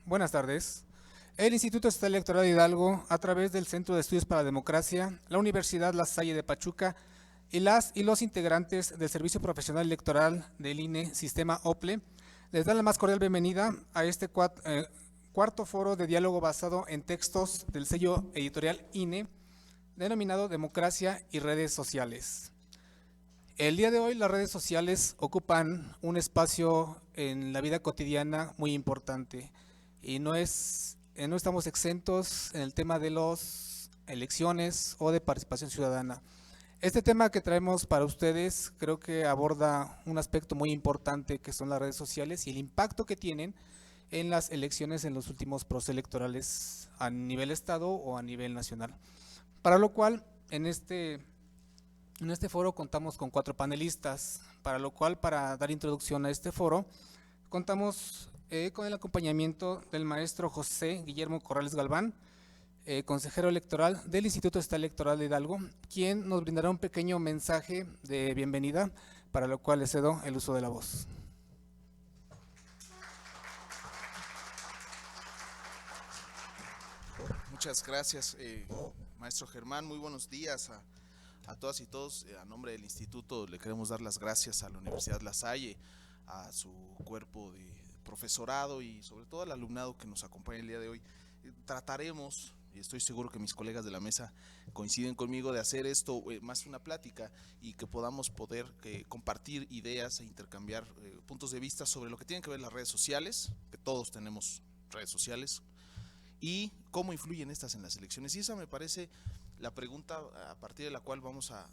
Buenas tardes. El Instituto Estatal Electoral de Hidalgo, a través del Centro de Estudios para la Democracia, la Universidad La Salle de Pachuca y las y los integrantes del Servicio Profesional Electoral del INE Sistema OPLE, les dan la más cordial bienvenida a este cuarto foro de diálogo basado en textos del sello editorial INE, denominado Democracia y Redes Sociales. El día de hoy las redes sociales ocupan un espacio en la vida cotidiana muy importante y no estamos exentos en el tema de las elecciones o de participación ciudadana. Este tema que traemos para ustedes creo que aborda un aspecto muy importante que son las redes sociales y el impacto que tienen en las elecciones en los últimos procesos electorales a nivel estado o a nivel nacional. Para lo cual, en este foro contamos con 4 panelistas, para dar introducción a este foro, contamos con el acompañamiento del maestro José Guillermo Corrales Galván, consejero electoral del Instituto Estatal Electoral de Hidalgo, quien nos brindará un pequeño mensaje de bienvenida, para lo cual le cedo el uso de la voz. Muchas gracias, maestro Germán. Muy buenos días a todas y todos. A nombre del instituto le queremos dar las gracias a la Universidad La Salle, a su cuerpo de profesorado y sobre todo al alumnado que nos acompaña el día de hoy. Trataremos, y estoy seguro que mis colegas de la mesa coinciden conmigo, de hacer esto más una plática y que podamos compartir ideas e intercambiar puntos de vista sobre lo que tienen que ver las redes sociales, que todos tenemos redes sociales, y cómo influyen estas en las elecciones. Y esa me parece la pregunta a partir de la cual vamos a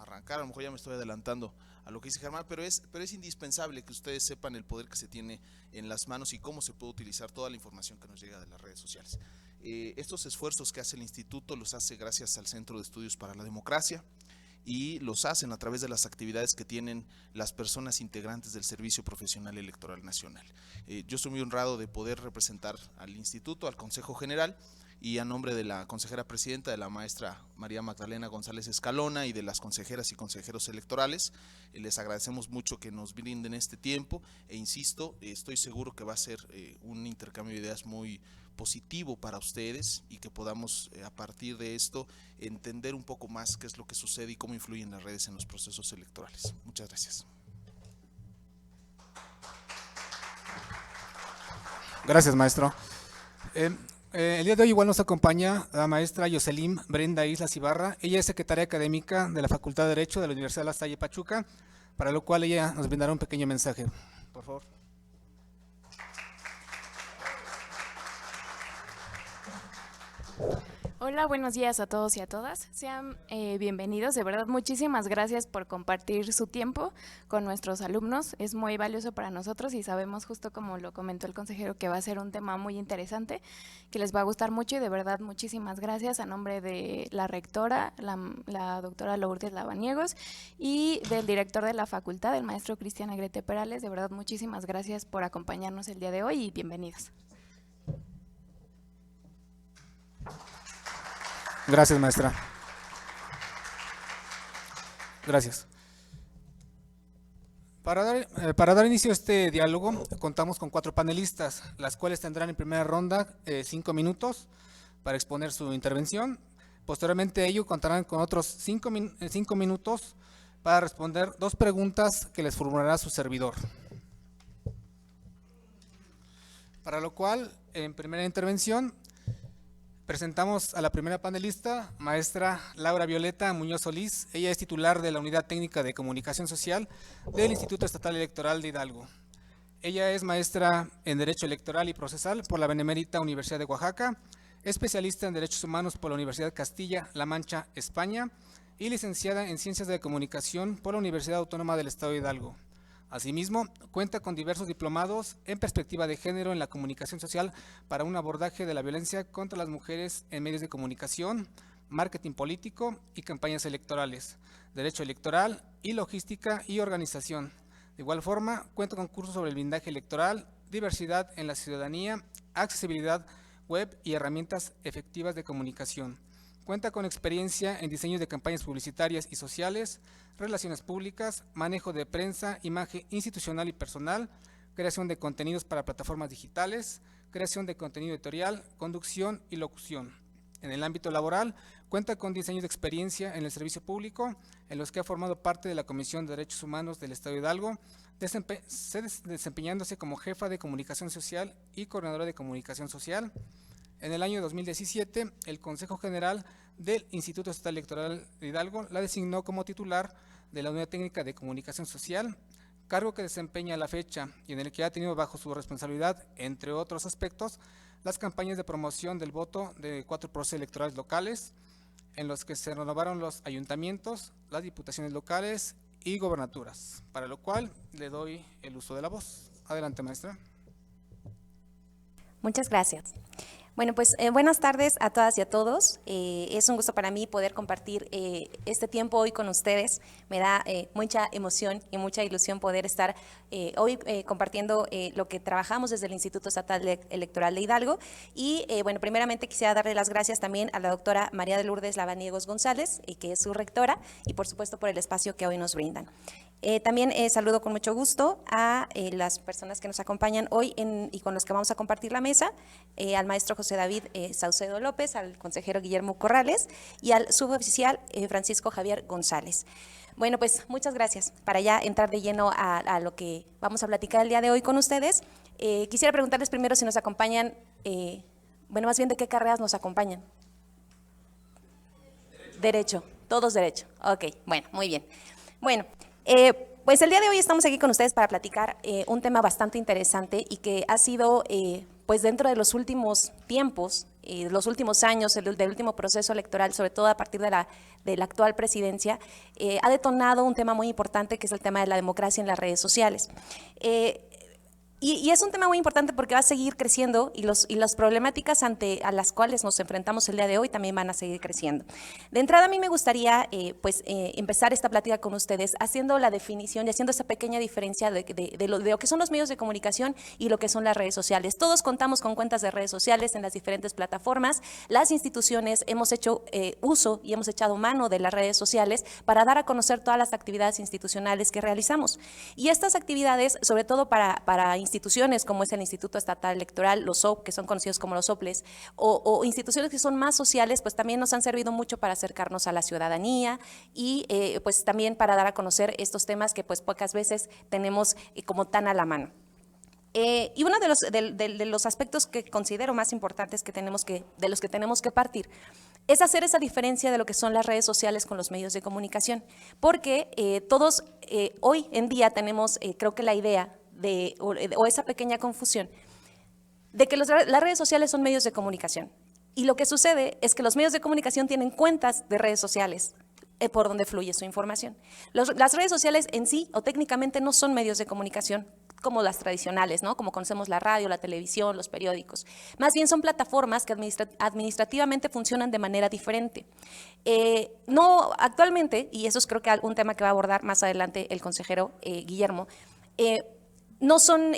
arrancar. A lo mejor ya me estoy adelantando a lo que dice Germán, pero es indispensable que ustedes sepan el poder que se tiene en las manos y cómo se puede utilizar toda la información que nos llega de las redes sociales. Estos esfuerzos que hace el instituto los hace gracias al Centro de Estudios para la Democracia y los hacen a través de las actividades que tienen las personas integrantes del Servicio Profesional Electoral Nacional. Yo soy muy honrado de poder representar al instituto, al Consejo General, y a nombre de la consejera presidenta, de la maestra María Magdalena González Escalona, y de las consejeras y consejeros electorales, les agradecemos mucho que nos brinden este tiempo e insisto, estoy seguro que va a ser un intercambio de ideas muy positivo para ustedes y que podamos a partir de esto entender un poco más qué es lo que sucede y cómo influyen las redes en los procesos electorales. Muchas gracias. Gracias, maestro. El día de hoy igual nos acompaña la maestra Yoselim Brenda Islas Ibarra. Ella es secretaria académica de la Facultad de Derecho de la Universidad de La Salle Pachuca, para lo cual ella nos brindará un pequeño mensaje. Por favor. Hola, buenos días a todos y a todas. Sean bienvenidos. De verdad, muchísimas gracias por compartir su tiempo con nuestros alumnos. Es muy valioso para nosotros y sabemos, justo como lo comentó el consejero, que va a ser un tema muy interesante, que les va a gustar mucho y de verdad muchísimas gracias a nombre de la rectora, la doctora Lourdes Lavaniegos, y del director de la facultad, el maestro Cristian Agrete Perales. De verdad, muchísimas gracias por acompañarnos el día de hoy y bienvenidos. Gracias, maestra. Gracias. Para dar inicio a este diálogo, contamos con 4 panelistas, las cuales tendrán en primera ronda 5 minutos para exponer su intervención. Posteriormente a ello contarán con otros 5 minutos para responder 2 preguntas que les formulará su servidor. Para lo cual, en primera intervención, presentamos a la primera panelista, maestra Laura Violeta Muñoz Solís. Ella es titular de la Unidad Técnica de Comunicación Social del Instituto Estatal Electoral de Hidalgo. Ella es maestra en Derecho Electoral y Procesal por la Benemérita Universidad de Oaxaca, especialista en Derechos Humanos por la Universidad Castilla-La Mancha, España, y licenciada en Ciencias de Comunicación por la Universidad Autónoma del Estado de Hidalgo. Asimismo, cuenta con diversos diplomados en perspectiva de género en la comunicación social para un abordaje de la violencia contra las mujeres en medios de comunicación, marketing político y campañas electorales, derecho electoral y logística y organización. De igual forma, cuenta con cursos sobre el blindaje electoral, diversidad en la ciudadanía, accesibilidad web y herramientas efectivas de comunicación. Cuenta con experiencia en diseño de campañas publicitarias y sociales, relaciones públicas, manejo de prensa, imagen institucional y personal, creación de contenidos para plataformas digitales, creación de contenido editorial, conducción y locución. En el ámbito laboral, cuenta con diseños de experiencia en el servicio público, en los que ha formado parte de la Comisión de Derechos Humanos del Estado de Hidalgo, desempeñándose como jefa de comunicación social y coordinadora de comunicación social. En el año 2017, el Consejo General del Instituto Estatal Electoral de Hidalgo la designó como titular de la Unidad Técnica de Comunicación Social, cargo que desempeña a la fecha y en el que ha tenido bajo su responsabilidad, entre otros aspectos, las campañas de promoción del voto de 4 procesos electorales locales, en los que se renovaron los ayuntamientos, las diputaciones locales y gobernaturas, para lo cual le doy el uso de la voz. Adelante, maestra. Muchas gracias. Bueno, pues buenas tardes a todas y a todos. Es un gusto para mí poder compartir este tiempo hoy con ustedes. Me da mucha emoción y mucha ilusión poder estar hoy compartiendo lo que trabajamos desde el Instituto Estatal Electoral de Hidalgo. Y bueno, primeramente quisiera darle las gracias también a la doctora María de Lourdes Lavaniegos González, que es su rectora, y por supuesto por el espacio que hoy nos brindan. También saludo con mucho gusto a las personas que nos acompañan hoy y con los que vamos a compartir la mesa, al maestro José David Saucedo López, al consejero Guillermo Corrales y al suboficial Francisco Javier González. Bueno, pues muchas gracias. Para ya entrar de lleno a lo que vamos a platicar el día de hoy con ustedes, quisiera preguntarles primero si nos acompañan, bueno, más bien de qué carreras nos acompañan. Derecho, todos derecho. Ok, bueno, muy bien. Bueno, pues el día de hoy estamos aquí con ustedes para platicar un tema bastante interesante y que ha sido, pues dentro de los últimos tiempos, los últimos años, del último proceso electoral, sobre todo a partir de la actual presidencia, ha detonado un tema muy importante que es el tema de la democracia en las redes sociales. Y es un tema muy importante porque va a seguir creciendo y las problemáticas a las cuales nos enfrentamos el día de hoy también van a seguir creciendo. De entrada, a mí me gustaría empezar esta plática con ustedes haciendo la definición y haciendo esa pequeña diferencia de lo que son los medios de comunicación y lo que son las redes sociales. Todos contamos con cuentas de redes sociales en las diferentes plataformas. Las instituciones hemos hecho uso y hemos echado mano de las redes sociales para dar a conocer todas las actividades institucionales que realizamos. Y estas actividades, sobre todo para instituciones como es el Instituto Estatal Electoral, los SOP, que son conocidos como los OPLES, o instituciones que son más sociales, pues también nos han servido mucho para acercarnos a la ciudadanía y pues también para dar a conocer estos temas que pues pocas veces tenemos como tan a la mano. Y uno de los aspectos que considero más importantes de los que tenemos que partir es hacer esa diferencia de lo que son las redes sociales con los medios de comunicación, porque todos hoy en día tenemos, creo que la idea o esa pequeña confusión de que las redes sociales son medios de comunicación. Y lo que sucede es que los medios de comunicación tienen cuentas de redes sociales por donde fluye su información. Las redes sociales en sí o técnicamente no son medios de comunicación como las tradicionales, ¿no? Como conocemos la radio, la televisión, los periódicos. Más bien son plataformas que administrativamente funcionan de manera diferente. No actualmente, y eso es creo que un tema que va a abordar más adelante el consejero Guillermo, no son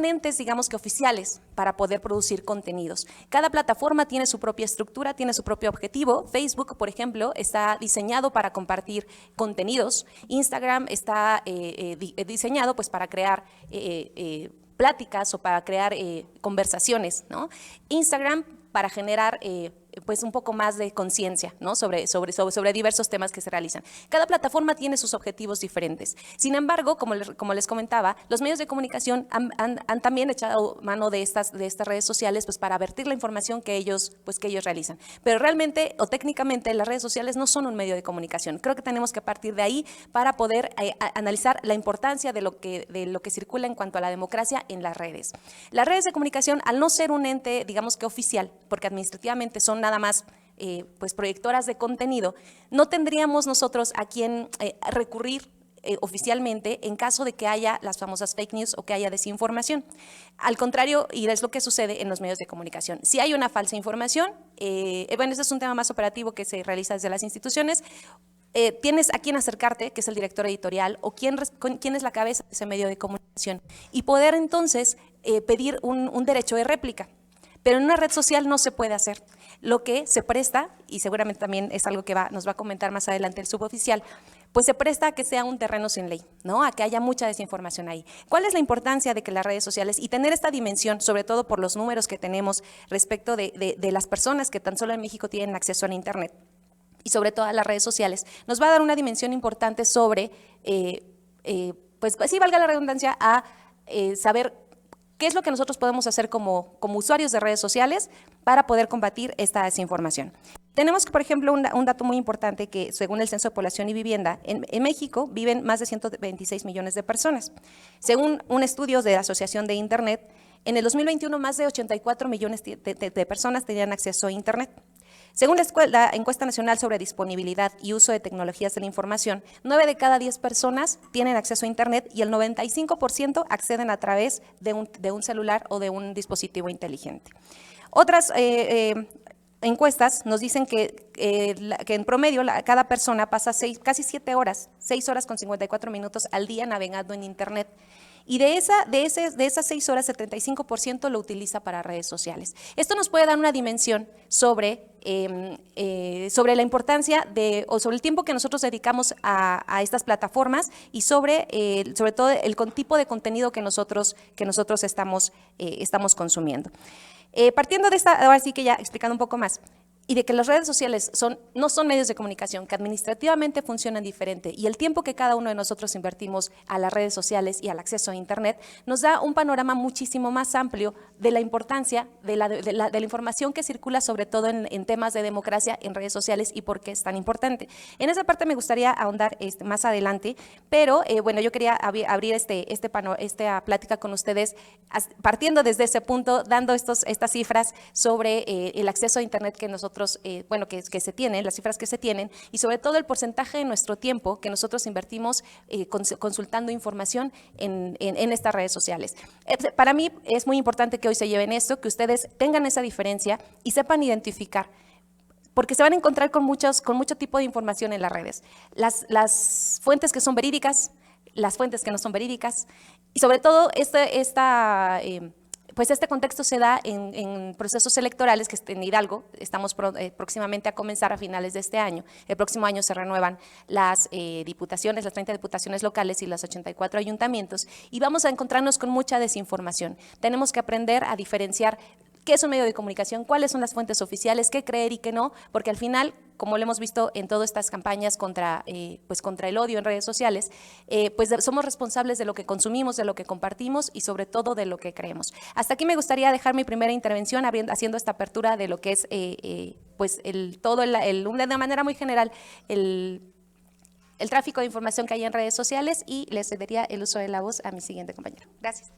entes, digamos que oficiales para poder producir contenidos. Cada plataforma tiene su propia estructura, tiene su propio objetivo. Facebook, por ejemplo, está diseñado para compartir contenidos. Instagram está diseñado pues para crear pláticas o para crear conversaciones, ¿no? Instagram para generar pues un poco más de conciencia, ¿no? sobre diversos temas que se realizan. Cada plataforma tiene sus objetivos diferentes. Sin embargo, como les comentaba, los medios de comunicación han también echado mano de estas redes sociales pues para vertir la información que ellos realizan. Pero realmente o técnicamente las redes sociales no son un medio de comunicación. Creo que tenemos que partir de ahí para poder analizar la importancia de lo que circula en cuanto a la democracia en las redes. Las redes de comunicación, al no ser un ente, digamos que oficial, porque administrativamente son nada más pues proyectoras de contenido, no tendríamos nosotros a quien recurrir oficialmente en caso de que haya las famosas fake news o que haya desinformación. Al contrario, y es lo que sucede en los medios de comunicación. Si hay una falsa información, bueno, este es un tema más operativo que se realiza desde las instituciones, tienes a quién acercarte, que es el director editorial, o quién es la cabeza de ese medio de comunicación, y poder entonces pedir un derecho de réplica. pero en una red social no se puede hacer. Lo que se presta, y seguramente también es algo que nos va a comentar más adelante el suboficial, pues se presta a que sea un terreno sin ley, ¿no? A que haya mucha desinformación ahí. ¿Cuál es la importancia de que las redes sociales y tener esta dimensión, sobre todo por los números que tenemos respecto de las personas que tan solo en México tienen acceso a Internet y sobre todo a las redes sociales, nos va a dar una dimensión importante sobre, pues sí, valga la redundancia, a saber qué es lo que nosotros podemos hacer como usuarios de redes sociales para poder combatir esta desinformación. Tenemos, por ejemplo, un dato muy importante que según el Censo de Población y Vivienda, en México viven más de 126 millones de personas. Según un estudio de la Asociación de Internet, en el 2021 más de 84 millones de personas tenían acceso a Internet. Según la Encuesta Nacional sobre Disponibilidad y Uso de Tecnologías de la Información, 9 de cada 10 personas tienen acceso a Internet y el 95% acceden a través de un celular o de un dispositivo inteligente. Otras encuestas nos dicen que en promedio cada persona pasa casi 7 horas, 6 horas con 54 minutos al día navegando en Internet. Y de esas 6 horas, 75% lo utiliza para redes sociales. Esto nos puede dar una dimensión sobre la importancia o sobre el tiempo que nosotros dedicamos a estas plataformas y sobre todo el tipo de contenido que nosotros estamos consumiendo. Partiendo de esta, ahora sí que ya explicando un poco más, y de que las redes sociales no son medios de comunicación, que administrativamente funcionan diferente y el tiempo que cada uno de nosotros invertimos a las redes sociales y al acceso a Internet nos da un panorama muchísimo más amplio de la importancia de la información que circula sobre todo en temas de democracia en redes sociales y por qué es tan importante. En esa parte me gustaría ahondar más adelante, pero bueno, yo quería abrir esta plática con ustedes partiendo desde ese punto, dando estas cifras sobre el acceso a Internet que nosotros que se tienen, las cifras que se tienen, y sobre todo el porcentaje de nuestro tiempo que nosotros invertimos consultando información en estas redes sociales. Para mí es muy importante que hoy se lleven esto, que ustedes tengan esa diferencia y sepan identificar, porque se van a encontrar con mucho tipo de información en las redes. Las fuentes que son verídicas, las fuentes que no son verídicas, y sobre todo pues este contexto se da en procesos electorales que en Hidalgo estamos próximamente a comenzar a finales de este año. El próximo año se renuevan las diputaciones, las 30 diputaciones locales y los 84 ayuntamientos y vamos a encontrarnos con mucha desinformación. Tenemos que aprender a diferenciar qué es un medio de comunicación, cuáles son las fuentes oficiales, qué creer y qué no, porque al final, como lo hemos visto en todas estas campañas contra el odio en redes sociales, pues somos responsables de lo que consumimos, de lo que compartimos y sobre todo de lo que creemos. Hasta aquí me gustaría dejar mi primera intervención haciendo esta apertura de lo que es pues de una manera muy general el tráfico de información que hay en redes sociales y le cedería el uso de la voz a mi siguiente compañero. Gracias.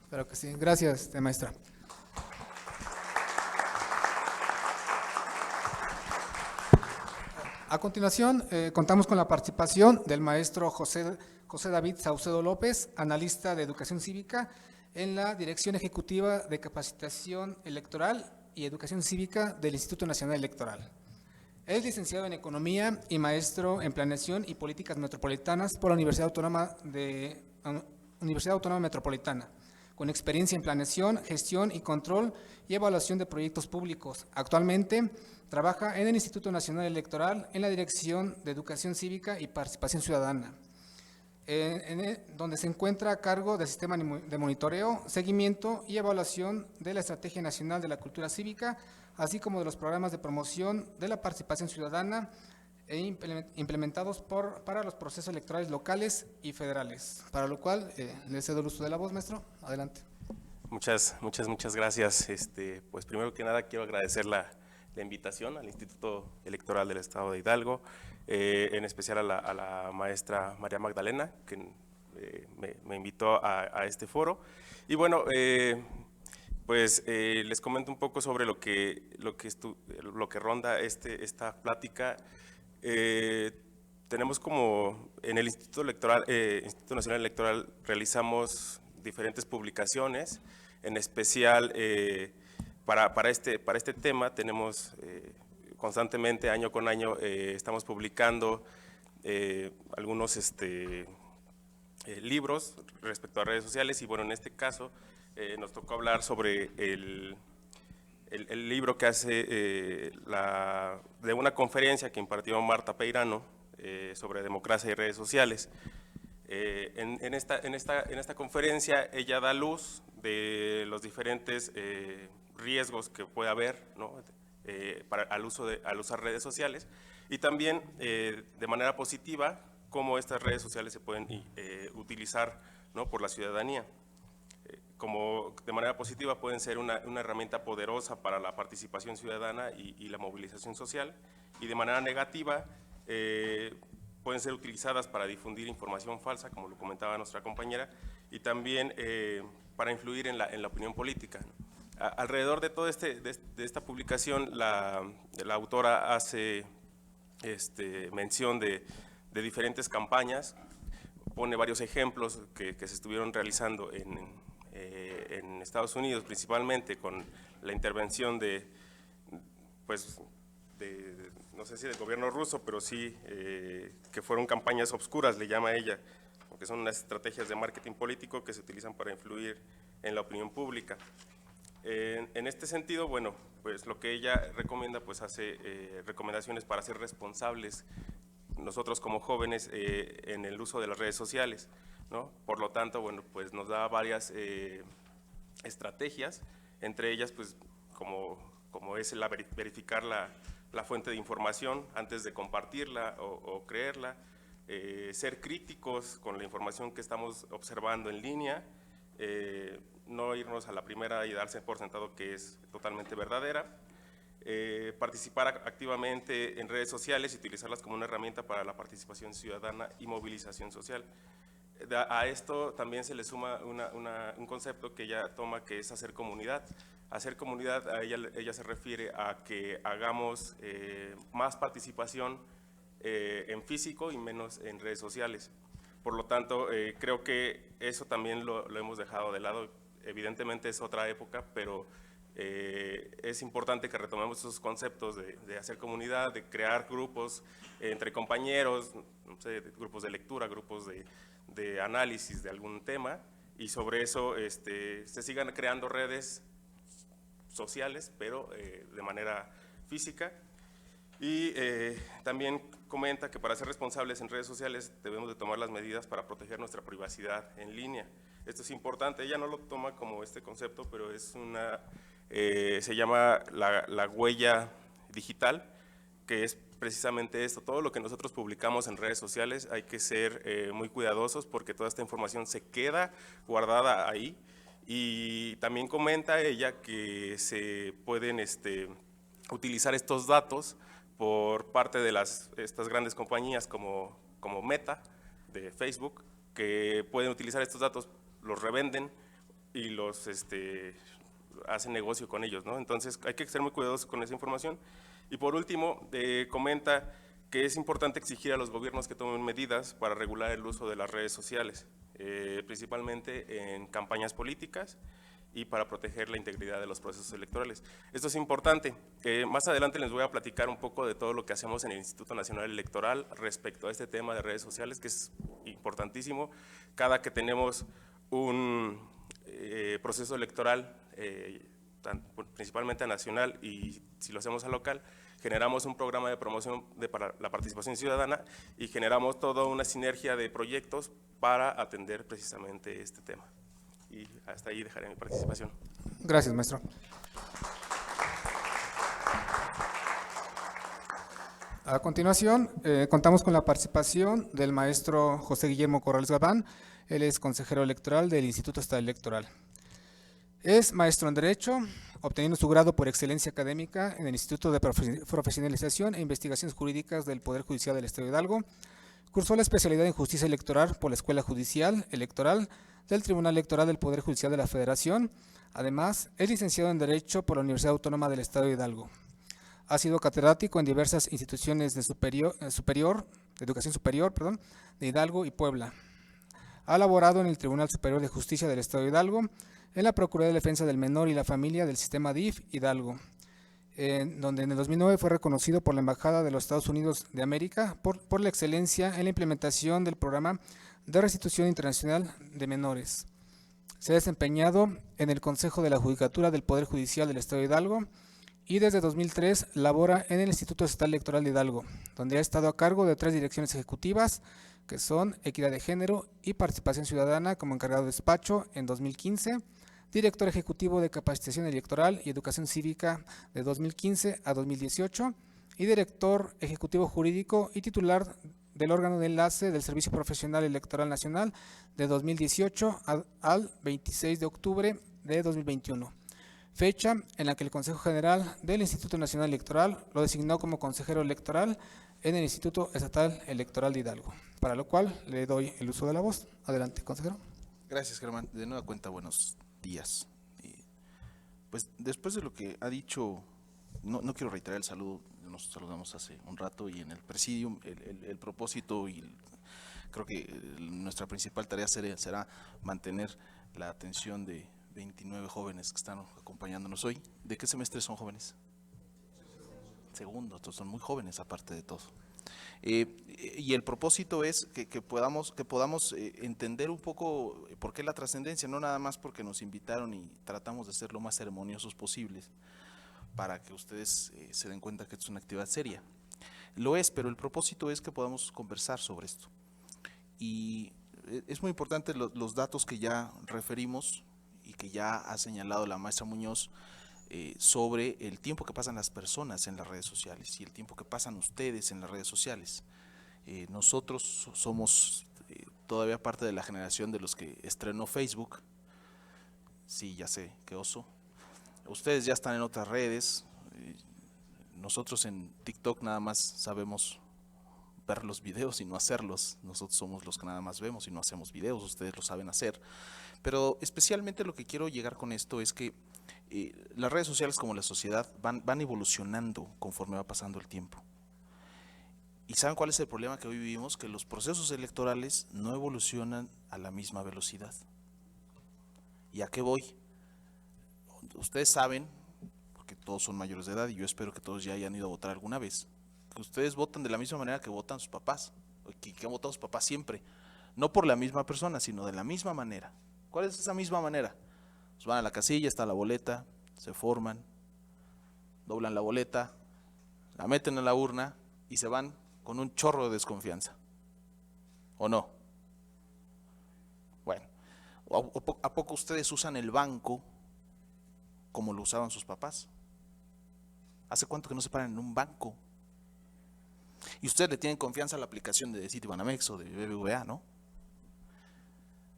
Claro que sí. Gracias, maestra. A continuación, contamos con la participación del maestro José David Saucedo López, analista de Educación Cívica en la Dirección Ejecutiva de Capacitación Electoral y Educación Cívica del Instituto Nacional Electoral. Es licenciado en Economía y maestro en Planeación y Políticas Metropolitanas por la Universidad Autónoma Metropolitana, con experiencia en planeación, gestión y control y evaluación de proyectos públicos. Actualmente trabaja en el Instituto Nacional Electoral en la Dirección de Educación Cívica y Participación Ciudadana, donde se encuentra a cargo del sistema de monitoreo, seguimiento y evaluación de la Estrategia Nacional de la Cultura Cívica, así como de los programas de promoción de la participación ciudadana implementados para los procesos electorales locales y federales, para lo cual le cedo el uso de la voz, maestro. Adelante. Muchas gracias. Pues primero que nada quiero agradecer la invitación al Instituto Electoral del Estado de Hidalgo, en especial a la maestra María Magdalena, que me invitó a este foro. Y bueno, pues les comento un poco sobre lo que ronda esta plática. Tenemos como en el Instituto Nacional Electoral realizamos diferentes publicaciones, en especial para este tema tenemos constantemente, año con año, estamos publicando algunos libros respecto a redes sociales y bueno, en este caso nos tocó hablar sobre el libro que hace de una conferencia que impartió Marta Peirano sobre democracia y redes sociales. En esta conferencia ella da luz de los diferentes riesgos que puede haber, ¿no? al usar redes sociales, y también de manera positiva cómo estas redes sociales se pueden utilizar, ¿no? por la ciudadanía. Como de manera positiva pueden ser una herramienta poderosa para la participación ciudadana y la movilización social, y de manera negativa pueden ser utilizadas para difundir información falsa, como lo comentaba nuestra compañera, y también para influir en la opinión política. Alrededor de toda de esta publicación, la autora hace mención de diferentes campañas, pone varios ejemplos que se estuvieron realizando en Estados Unidos, principalmente con la intervención no sé si del gobierno ruso, pero sí que fueron campañas obscuras, le llama ella, porque son unas estrategias de marketing político que se utilizan para influir en la opinión pública. En este sentido, bueno, pues lo que ella recomienda, pues hace recomendaciones para ser responsables nosotros como jóvenes en el uso de las redes sociales, ¿no? Por lo tanto, bueno, pues nos da varias estrategias, entre ellas, pues como es verificar la fuente de información antes de compartirla o creerla, ser críticos con la información que estamos observando en línea, no irnos a la primera y darse por sentado que es totalmente verdadera, participar activamente en redes sociales y utilizarlas como una herramienta para la participación ciudadana y movilización social. A esto también se le suma un concepto que ella toma, que es hacer comunidad. Hacer comunidad, a ella se refiere a que hagamos más participación en físico y menos en redes sociales. Por lo tanto, creo que eso también lo hemos dejado de lado. Evidentemente es otra época, pero es importante que retomemos esos conceptos de hacer comunidad, de crear grupos entre compañeros, no sé, grupos de lectura, grupos de análisis de algún tema, y sobre eso se sigan creando redes sociales, pero de manera física. Y también comenta que para ser responsables en redes sociales debemos de tomar las medidas para proteger nuestra privacidad en línea. Esto es importante, ella no lo toma como este concepto, pero es se llama la huella digital, que es precisamente esto. Todo lo que nosotros publicamos en redes sociales hay que ser muy cuidadosos, porque toda esta información se queda guardada ahí. Y también comenta ella que se pueden utilizar estos datos por parte de estas grandes compañías como Meta, de Facebook, que pueden utilizar estos datos, los revenden y los hacen negocio con ellos, ¿no? Entonces hay que ser muy cuidadosos con esa información. Y por último, comenta que es importante exigir a los gobiernos que tomen medidas para regular el uso de las redes sociales, principalmente en campañas políticas y para proteger la integridad de los procesos electorales. Esto es importante. Más adelante les voy a platicar un poco de todo lo que hacemos en el Instituto Nacional Electoral respecto a este tema de redes sociales, que es importantísimo. Cada que tenemos un proceso electoral, principalmente a nacional, y si lo hacemos a local, generamos un programa de promoción para la participación ciudadana y generamos toda una sinergia de proyectos para atender precisamente este tema. Y hasta ahí dejaré mi participación. Gracias, maestro. A continuación, contamos con la participación del maestro José Guillermo Corrales Gabán. Él es consejero electoral del Instituto Estatal Electoral. Es maestro en Derecho, obteniendo su grado por excelencia académica en el Instituto de Profesionalización e Investigaciones Jurídicas del Poder Judicial del Estado de Hidalgo. Cursó la especialidad en Justicia Electoral por la Escuela Judicial Electoral del Tribunal Electoral del Poder Judicial de la Federación. Además, es licenciado en Derecho por la Universidad Autónoma del Estado de Hidalgo. Ha sido catedrático en diversas instituciones de educación superior, de Hidalgo y Puebla. Ha laborado en el Tribunal Superior de Justicia del Estado de Hidalgo, en la Procuraduría de Defensa del Menor y la Familia del Sistema DIF Hidalgo, donde en el 2009 fue reconocido por la Embajada de los Estados Unidos de América por la excelencia en la implementación del Programa de Restitución Internacional de Menores. Se ha desempeñado en el Consejo de la Judicatura del Poder Judicial del Estado de Hidalgo y desde 2003 labora en el Instituto Estatal Electoral de Hidalgo, donde ha estado a cargo de 3 direcciones ejecutivas, que son Equidad de Género y Participación Ciudadana como encargado de despacho en 2015, director ejecutivo de Capacitación Electoral y Educación Cívica de 2015 a 2018 y director ejecutivo jurídico y titular del órgano de enlace del Servicio Profesional Electoral Nacional de 2018 al 26 de octubre de 2021, fecha en la que el Consejo General del Instituto Nacional Electoral lo designó como consejero electoral en el Instituto Estatal Electoral de Hidalgo, para lo cual le doy el uso de la voz. Adelante, consejero. Gracias, Germán. De nueva cuenta, buenos días. Pues después de lo que ha dicho, no quiero reiterar el saludo, nos saludamos hace un rato y en el presidium, el propósito y creo que nuestra principal tarea será mantener la atención de 29 jóvenes que están acompañándonos hoy. ¿De qué semestre son jóvenes? Segundo, entonces son muy jóvenes aparte de todo. Y el propósito es que podamos entender un poco por qué la trascendencia, no nada más porque nos invitaron y tratamos de ser lo más ceremoniosos posibles para que ustedes se den cuenta que esto es una actividad seria. Lo es, pero el propósito es que podamos conversar sobre esto. Y es muy importante los datos que ya referimos y que ya ha señalado la maestra Muñoz sobre el tiempo que pasan las personas en las redes sociales y el tiempo que pasan ustedes en las redes sociales. Nosotros somos todavía parte de la generación de los que estrenó Facebook. Sí, ya sé, qué oso. Ustedes ya están en otras redes. Nosotros en TikTok nada más sabemos ver los videos y no hacerlos. Nosotros somos los que nada más vemos y no hacemos videos. Ustedes lo saben hacer. Pero especialmente lo que quiero llegar con esto es que las redes sociales como la sociedad van evolucionando conforme va pasando el tiempo. ¿Y saben cuál es el problema que hoy vivimos? Que los procesos electorales no evolucionan a la misma velocidad. ¿Y a qué voy? Ustedes saben, porque todos son mayores de edad y yo espero que todos ya hayan ido a votar alguna vez, que ustedes votan de la misma manera que votan sus papás, que han votado sus papás siempre. No por la misma persona, sino de la misma manera. ¿Cuál es esa misma manera? Pues van a la casilla, está la boleta, se forman, doblan la boleta, la meten en la urna y se van con un chorro de desconfianza. ¿O no? Bueno, ¿a poco ustedes usan el banco como lo usaban sus papás? ¿Hace cuánto que no se paran en un banco? Y ustedes le tienen confianza a la aplicación de Citibanamex o de BBVA, ¿no?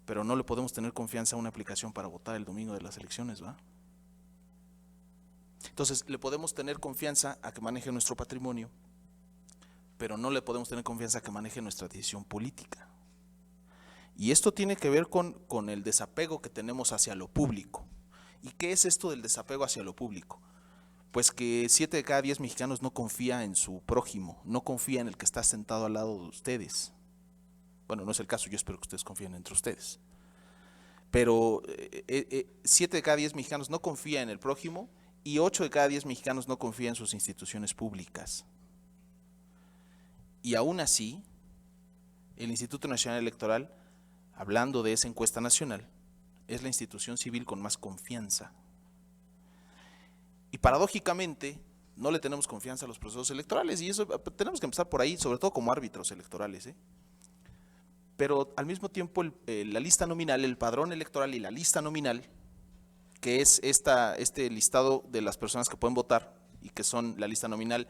Pero no le podemos tener confianza a una aplicación para votar el domingo de las elecciones, ¿va? Entonces, le podemos tener confianza a que maneje nuestro patrimonio, pero no le podemos tener confianza a que maneje nuestra decisión política. Y esto tiene que ver con el desapego que tenemos hacia lo público. ¿Y qué es esto del desapego hacia lo público? Pues que 7 de cada 10 mexicanos no confía en su prójimo, no confía en el que está sentado al lado de ustedes. Bueno, no es el caso, yo espero que ustedes confíen entre ustedes. Pero 7 de cada 10 mexicanos no confía en el prójimo y 8 de cada 10 mexicanos no confía en sus instituciones públicas. Y aún así, el Instituto Nacional Electoral, hablando de esa encuesta nacional, es la institución civil con más confianza. Y paradójicamente, no le tenemos confianza a los procesos electorales, y eso tenemos que empezar por ahí, sobre todo como árbitros electorales, Pero al mismo tiempo la lista nominal, el padrón electoral y la lista nominal, que es este listado de las personas que pueden votar y que son la lista nominal,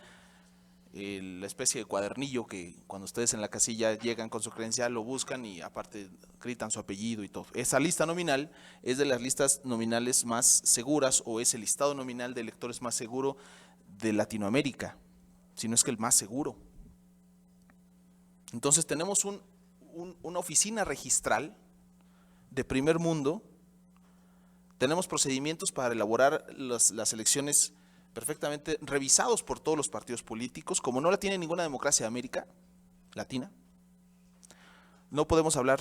la especie de cuadernillo que cuando ustedes en la casilla llegan con su credencial lo buscan y aparte gritan su apellido y todo. Esa lista nominal es de las listas nominales más seguras o es el listado nominal de electores más seguro de Latinoamérica, si no es que el más seguro. Entonces tenemos una oficina registral de primer mundo, tenemos procedimientos para elaborar las elecciones perfectamente revisados por todos los partidos políticos, como no la tiene ninguna democracia de América Latina. No podemos hablar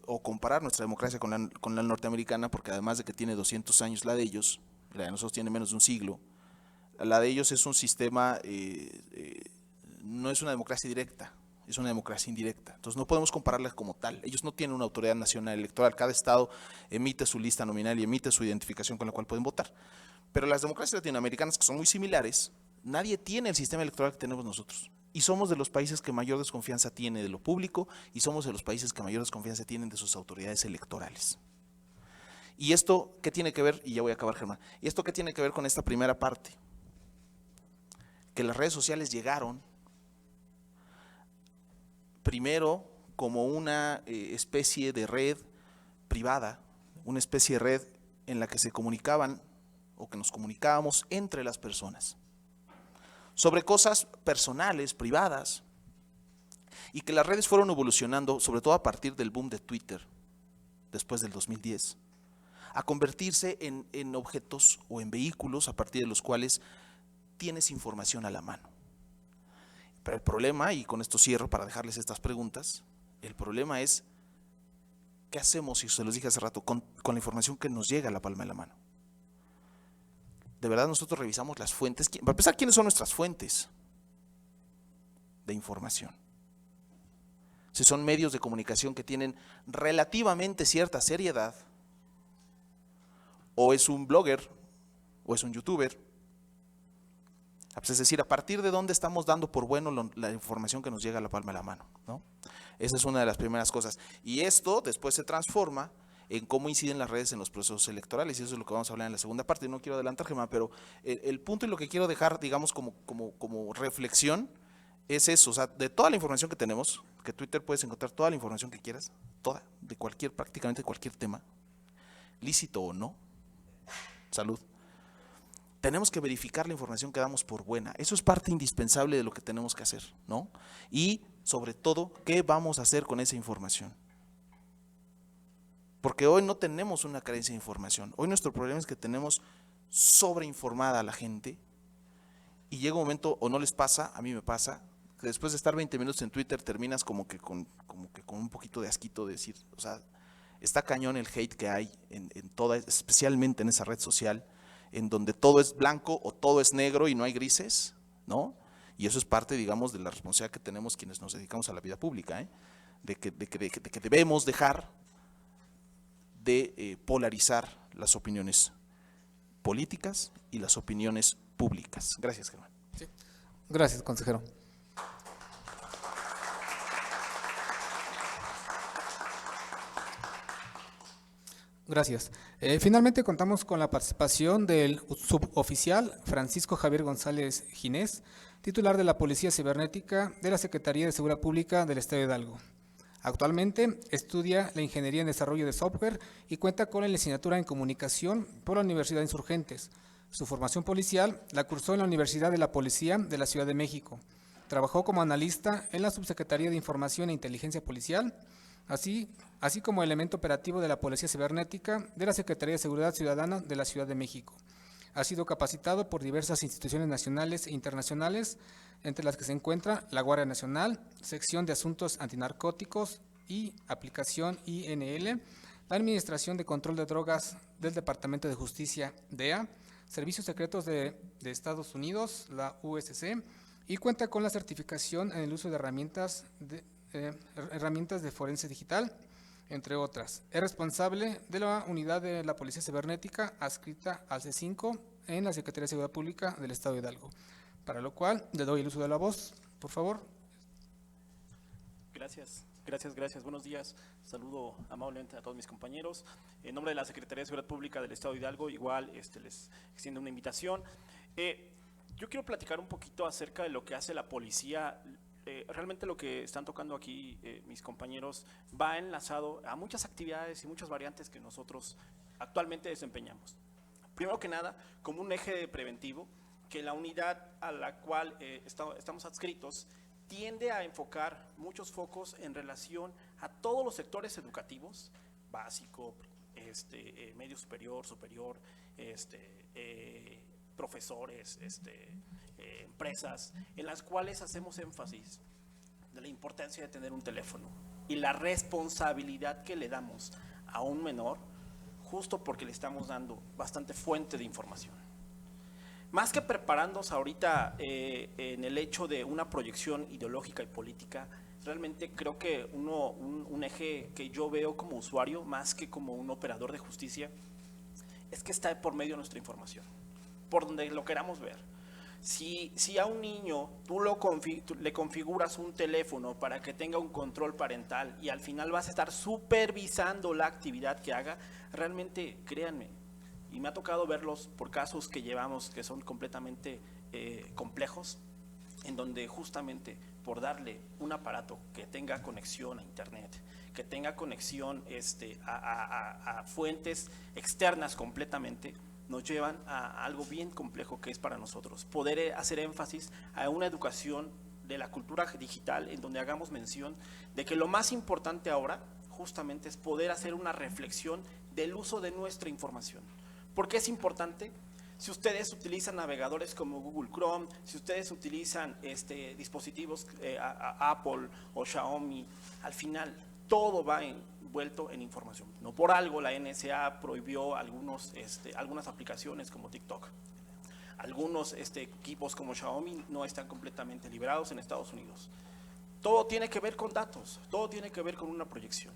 o comparar nuestra democracia con la norteamericana, porque además de que tiene 200 años la de ellos, la de nosotros tiene menos de un siglo, la de ellos es un sistema, no es una democracia directa, es una democracia indirecta. Entonces no podemos compararla como tal. Ellos no tienen una autoridad nacional electoral. Cada estado emite su lista nominal y emite su identificación con la cual pueden votar. Pero las democracias latinoamericanas, que son muy similares, nadie tiene el sistema electoral que tenemos nosotros. Y somos de los países que mayor desconfianza tiene de lo público y somos de los países que mayor desconfianza tienen de sus autoridades electorales. ¿Y esto qué tiene que ver? Y ya voy a acabar, Germán. ¿Y esto qué tiene que ver con esta primera parte? Que las redes sociales llegaron primero como una especie de red privada, una especie de red en la que se comunicaban o que nos comunicábamos entre las personas sobre cosas personales, privadas, y que las redes fueron evolucionando, sobre todo a partir del boom de Twitter, después del 2010, a convertirse en objetos o en vehículos a partir de los cuales tienes información a la mano. Pero el problema, y con esto cierro para dejarles estas preguntas, el problema es, ¿qué hacemos, y se los dije hace rato, con la información que nos llega a la palma de la mano? De verdad nosotros revisamos las fuentes. Para empezar, ¿quiénes son nuestras fuentes de información? Si son medios de comunicación que tienen relativamente cierta seriedad, o es un blogger, o es un youtuber. Es decir, a partir de dónde estamos dando por bueno la información que nos llega a la palma de la mano, ¿no? Esa es una de las primeras cosas. Y esto después se transforma en cómo inciden las redes en los procesos electorales, y eso es lo que vamos a hablar en la segunda parte. No quiero adelantar, Germán, pero el punto y lo que quiero dejar, digamos, como reflexión, es eso. O sea, de toda la información que tenemos, que Twitter puedes encontrar toda la información que quieras, toda, de prácticamente cualquier tema, lícito o no, salud. Tenemos que verificar la información que damos por buena. Eso es parte indispensable de lo que tenemos que hacer, ¿no? Y, sobre todo, ¿qué vamos a hacer con esa información? Porque hoy no tenemos una carencia de información. Hoy nuestro problema es que tenemos sobreinformada a la gente y llega un momento, o no les pasa, a mí me pasa, que después de estar 20 minutos en Twitter terminas como que con un poquito de asquito de decir, o sea, está cañón el hate que hay en toda, especialmente en esa red social, en donde todo es blanco o todo es negro y no hay grises, ¿no? Y eso es parte, digamos, de la responsabilidad que tenemos quienes nos dedicamos a la vida pública, ¿eh? de que debemos dejar de polarizar las opiniones políticas y las opiniones públicas. Gracias, Germán. Sí. Gracias, consejero. Gracias. Finalmente contamos con la participación del suboficial Francisco Javier González Ginés, titular de la Policía Cibernética de la Secretaría de Seguridad Pública del Estado de Hidalgo. Actualmente estudia la Ingeniería en Desarrollo de Software y cuenta con la licenciatura en Comunicación por la Universidad de Insurgentes. Su formación policial la cursó en la Universidad de la Policía de la Ciudad de México. Trabajó como analista en la Subsecretaría de Información e Inteligencia Policial, así como elemento operativo de la Policía Cibernética de la Secretaría de Seguridad Ciudadana de la Ciudad de México. Ha sido capacitado por diversas instituciones nacionales e internacionales, entre las que se encuentra la Guardia Nacional, Sección de Asuntos Antinarcóticos y Aplicación INL, la Administración de Control de Drogas del Departamento de Justicia, DEA, Servicios Secretos de Estados Unidos, la USC, y cuenta con la certificación en el uso de herramientas de forense digital, entre otras. Es responsable de la unidad de la Policía Cibernética adscrita al C5 en la Secretaría de Seguridad Pública del Estado de Hidalgo, para lo cual le doy el uso de la voz, por favor. Gracias. Buenos días. Saludo amablemente a todos mis compañeros. En nombre de la Secretaría de Seguridad Pública del Estado de Hidalgo, igual les extiendo una invitación. Yo quiero platicar un poquito acerca de lo que hace la policía. Realmente lo que están tocando aquí mis compañeros va enlazado a muchas actividades y muchas variantes que nosotros actualmente desempeñamos. Primero que nada, como un eje preventivo, que la unidad a la cual estamos adscritos tiende a enfocar muchos focos en relación a todos los sectores educativos, básico, medio superior, profesores, empresas, en las cuales hacemos énfasis de la importancia de tener un teléfono y la responsabilidad que le damos a un menor, justo porque le estamos dando bastante fuente de información. Más que preparándonos ahorita en el hecho de una proyección ideológica y política, realmente creo que un eje que yo veo como usuario, más que como un operador de justicia, es que está por medio de nuestra información, por donde lo queramos ver. Si a un niño tú le configuras un teléfono para que tenga un control parental y al final vas a estar supervisando la actividad que haga, realmente créanme, y me ha tocado verlos por casos que llevamos que son completamente complejos, en donde justamente por darle un aparato que tenga conexión a internet, que tenga conexión a fuentes externas completamente, nos llevan a algo bien complejo que es para nosotros, poder hacer énfasis a una educación de la cultura digital en donde hagamos mención de que lo más importante ahora justamente es poder hacer una reflexión del uso de nuestra información. ¿Por qué es importante? Si ustedes utilizan navegadores como Google Chrome, si ustedes utilizan dispositivos Apple o Xiaomi, al final todo va envuelto en información. No por algo la NSA prohibió algunas aplicaciones como TikTok. Algunos equipos como Xiaomi no están completamente liberados en Estados Unidos. Todo tiene que ver con datos, todo tiene que ver con una proyección.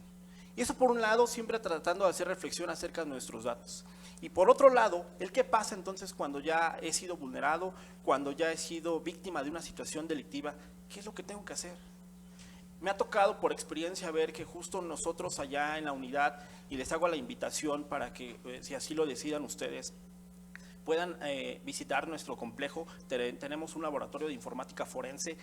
Y eso por un lado, siempre tratando de hacer reflexión acerca de nuestros datos. Y por otro lado, el qué pasa entonces cuando ya he sido vulnerado, cuando ya he sido víctima de una situación delictiva, ¿qué es lo que tengo que hacer? Me ha tocado por experiencia ver que justo nosotros allá en la unidad, y les hago la invitación para que, si así lo decidan ustedes, puedan visitar nuestro complejo. Tenemos un laboratorio de informática forense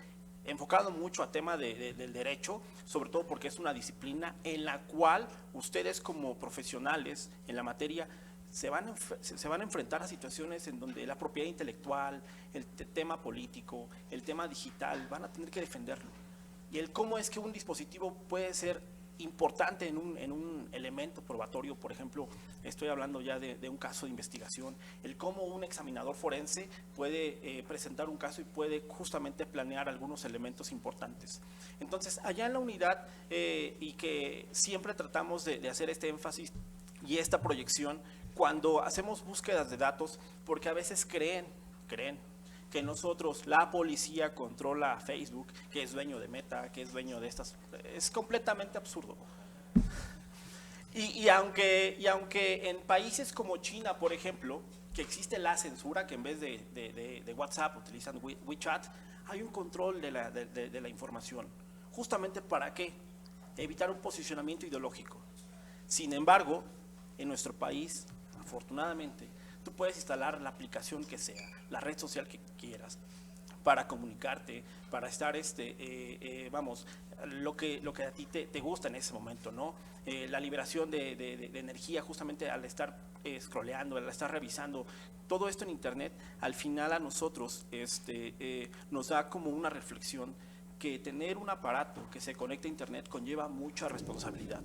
enfocado mucho a tema del derecho, sobre todo porque es una disciplina en la cual ustedes como profesionales en la materia se van a enfrentar a situaciones en donde la propiedad intelectual, el tema político, el tema digital, van a tener que defenderlo. Y el cómo es que un dispositivo puede ser importante en un elemento probatorio, por ejemplo, estoy hablando ya de un caso de investigación, el cómo un examinador forense puede presentar un caso y puede justamente planear algunos elementos importantes. Entonces, allá en la unidad, y que siempre tratamos de hacer este énfasis y esta proyección, cuando hacemos búsquedas de datos, porque a veces creen que nosotros, la policía controla Facebook, que es dueño de Meta, que es dueño de estas, es completamente absurdo. Y aunque en países como China, por ejemplo, que existe la censura, que en vez de WhatsApp utilizan WeChat, hay un control de la información. ¿Justamente para qué? Evitar un posicionamiento ideológico. Sin embargo, en nuestro país, afortunadamente, tú puedes instalar la aplicación que sea, la red social que quieras, para comunicarte, para estar, lo que a ti te gusta en ese momento, ¿no? La liberación de energía justamente al estar scrolleando, al estar revisando todo esto en internet, al final a nosotros nos da como una reflexión que tener un aparato que se conecte a internet conlleva mucha responsabilidad.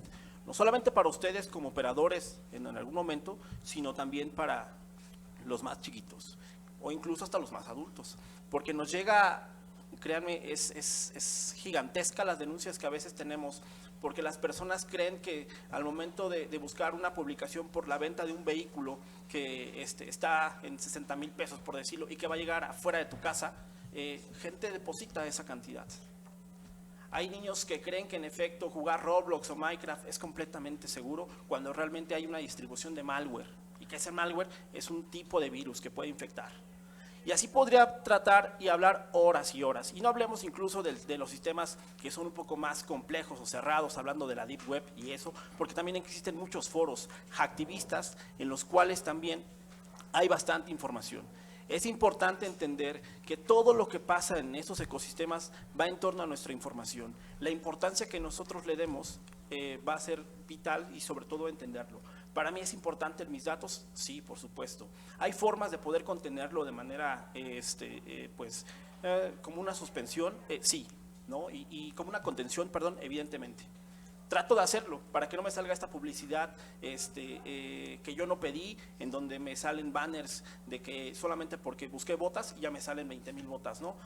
No solamente para ustedes como operadores en algún momento, sino también para los más chiquitos o incluso hasta los más adultos, porque nos llega, créanme, es gigantesca las denuncias que a veces tenemos, porque las personas creen que al momento de buscar una publicación por la venta de un vehículo que está en 60,000 pesos, por decirlo, y que va a llegar afuera de tu casa, gente deposita esa cantidad. Hay niños que creen que en efecto jugar Roblox o Minecraft es completamente seguro, cuando realmente hay una distribución de malware, y que ese malware es un tipo de virus que puede infectar. Y así podría tratar y hablar horas y horas. Y no hablemos incluso de los sistemas que son un poco más complejos o cerrados, hablando de la Deep Web y eso, porque también existen muchos foros hacktivistas en los cuales también hay bastante información. Es importante entender que todo lo que pasa en estos ecosistemas va en torno a nuestra información. La importancia que nosotros le demos va a ser vital y sobre todo entenderlo. Para mí es importante mis datos, sí, por supuesto. Hay formas de poder contenerlo de manera, como una suspensión, sí, ¿no? Y como una contención, perdón, evidentemente. Trato de hacerlo para que no me salga esta publicidad que yo no pedí, en donde me salen banners de que solamente porque busqué botas ya me salen 20,000 botas, ¿no?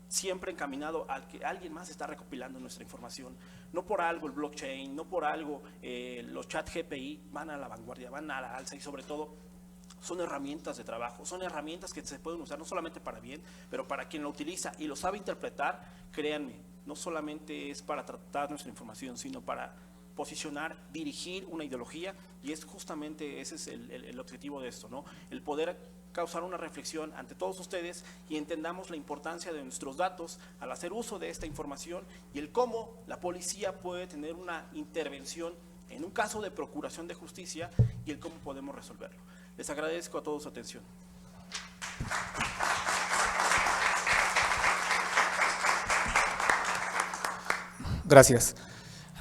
Siempre encaminado al que alguien más está recopilando nuestra información. No por algo el blockchain, no por algo los chat GPI van a la vanguardia, van a la alza, y sobre todo son herramientas de trabajo, son herramientas que se pueden usar no solamente para bien, pero para quien lo utiliza y lo sabe interpretar, créanme, no solamente es para tratar nuestra información, sino para posicionar, dirigir una ideología, y es justamente ese es el objetivo de esto, ¿no? El poder causar una reflexión ante todos ustedes y entendamos la importancia de nuestros datos al hacer uso de esta información y el cómo la policía puede tener una intervención en un caso de procuración de justicia y el cómo podemos resolverlo. Les agradezco a todos su atención. Gracias.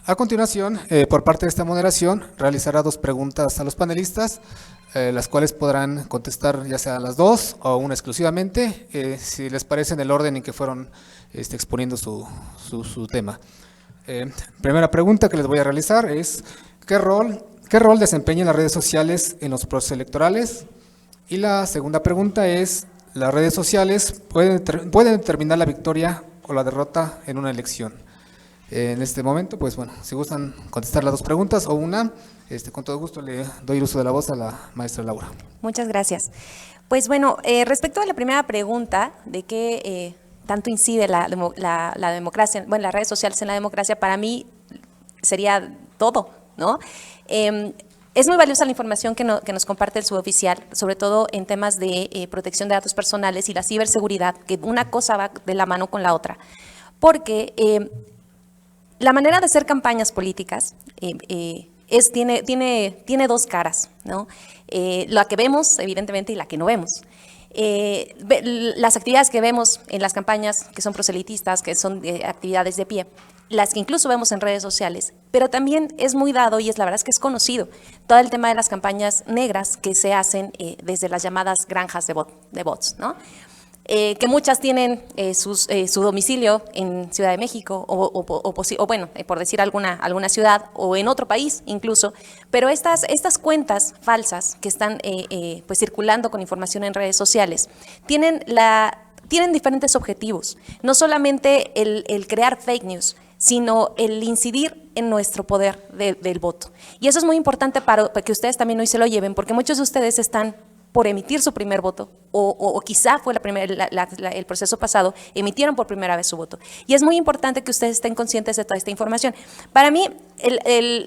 A continuación, por parte de esta moderación, realizará 2 preguntas a los panelistas, las cuales podrán contestar ya sea las 2 o una exclusivamente, si les parece en el orden en que fueron exponiendo su tema. Primera pregunta que les voy a realizar es, ¿qué rol desempeñan las redes sociales en los procesos electorales? Y la segunda pregunta es, ¿las redes sociales pueden determinar la victoria o la derrota en una elección? En este momento, pues bueno, si gustan contestar las 2 preguntas o una, con todo gusto le doy el uso de la voz a la maestra Laura. Muchas gracias. Pues bueno, respecto a la primera pregunta de qué tanto incide la democracia, bueno, las redes sociales en la democracia, para mí sería todo, ¿no? Es muy valiosa la información que nos comparte el suboficial, sobre todo en temas de protección de datos personales y la ciberseguridad, que una cosa va de la mano con la otra, porque la manera de hacer campañas políticas tiene 2 caras, ¿no? La que vemos, evidentemente, y la que no vemos. Las actividades que vemos en las campañas, que son proselitistas, que son actividades de pie, las que incluso vemos en redes sociales, pero también es muy dado, y la verdad es que es conocido, todo el tema de las campañas negras que se hacen desde las llamadas granjas de bots, ¿no? Que muchas tienen su domicilio en Ciudad de México o bueno, por decir alguna ciudad o en otro país incluso, pero estas cuentas falsas que están pues circulando con información en redes sociales tienen diferentes objetivos, no solamente el crear fake news, sino el incidir en nuestro poder del voto. Y eso es muy importante para que ustedes también hoy se lo lleven, porque muchos de ustedes están por emitir su primer voto, o quizá fue el proceso pasado, emitieron por primera vez su voto. Y es muy importante que ustedes estén conscientes de toda esta información. Para mí,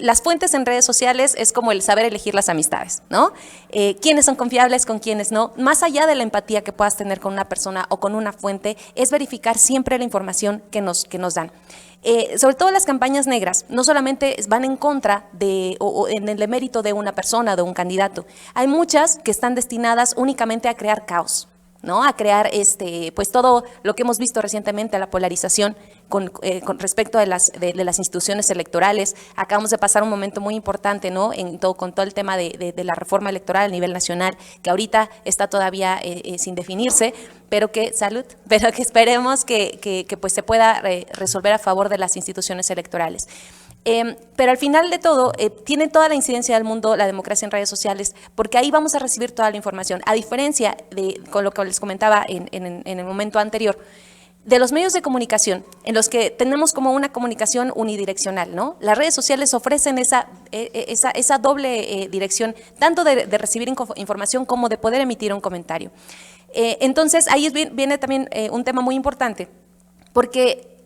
las fuentes en redes sociales es como el saber elegir las amistades, ¿no? Quiénes son confiables, con quiénes no. Más allá de la empatía que puedas tener con una persona o con una fuente, es verificar siempre la información que nos dan. Sobre todo las campañas negras, no solamente van en contra o en el demérito de una persona, de un candidato. Hay muchas que están destinadas únicamente a crear caos, ¿no? A crear pues todo lo que hemos visto recientemente, la polarización con respecto de las instituciones electorales. Acabamos de pasar un momento muy importante, ¿no? Con todo el tema de la reforma electoral a nivel nacional, que ahorita está todavía sin definirse, pero que esperemos que pues se pueda resolver a favor de las instituciones electorales. Pero al final de todo, tiene toda la incidencia del mundo la democracia en redes sociales, porque ahí vamos a recibir toda la información, a diferencia con lo que les comentaba en el momento anterior, de los medios de comunicación, en los que tenemos como una comunicación unidireccional, ¿no? Las redes sociales ofrecen esa doble dirección, tanto de recibir información como de poder emitir un comentario. Entonces, ahí viene también un tema muy importante, porque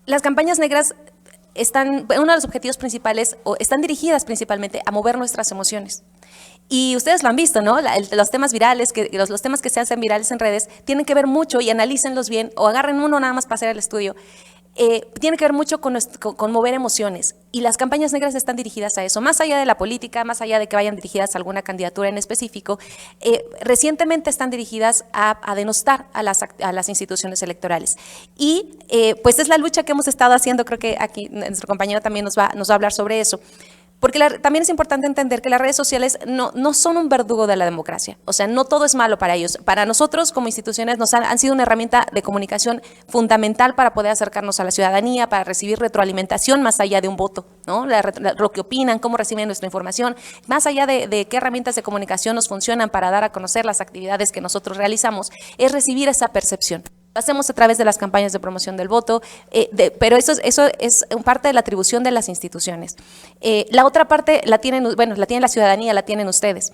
las campañas negras uno de los objetivos principales, o están dirigidas principalmente a mover nuestras emociones. Y ustedes lo han visto, ¿no? Los temas virales, los temas que se hacen virales en redes, tienen que ver mucho, y analícenlos bien, o agarren uno nada más para hacer el estudio. Tiene que ver mucho con mover emociones, y las campañas negras están dirigidas a eso, más allá de la política, más allá de que vayan dirigidas a alguna candidatura en específico. Recientemente están dirigidas a denostar a las instituciones electorales, y pues es la lucha que hemos estado haciendo. Creo que aquí nuestro compañero también nos va a hablar sobre eso. Porque también es importante entender que las redes sociales no son un verdugo de la democracia. O sea, no todo es malo para ellos. Para nosotros, como instituciones, han sido una herramienta de comunicación fundamental para poder acercarnos a la ciudadanía, para recibir retroalimentación más allá de un voto, ¿no? Lo que opinan, cómo reciben nuestra información, más allá de qué herramientas de comunicación nos funcionan para dar a conocer las actividades que nosotros realizamos, es recibir esa percepción. Lo hacemos a través de las campañas de promoción del voto, pero eso es parte de la atribución de las instituciones. La otra parte la tiene la ciudadanía, la tienen ustedes,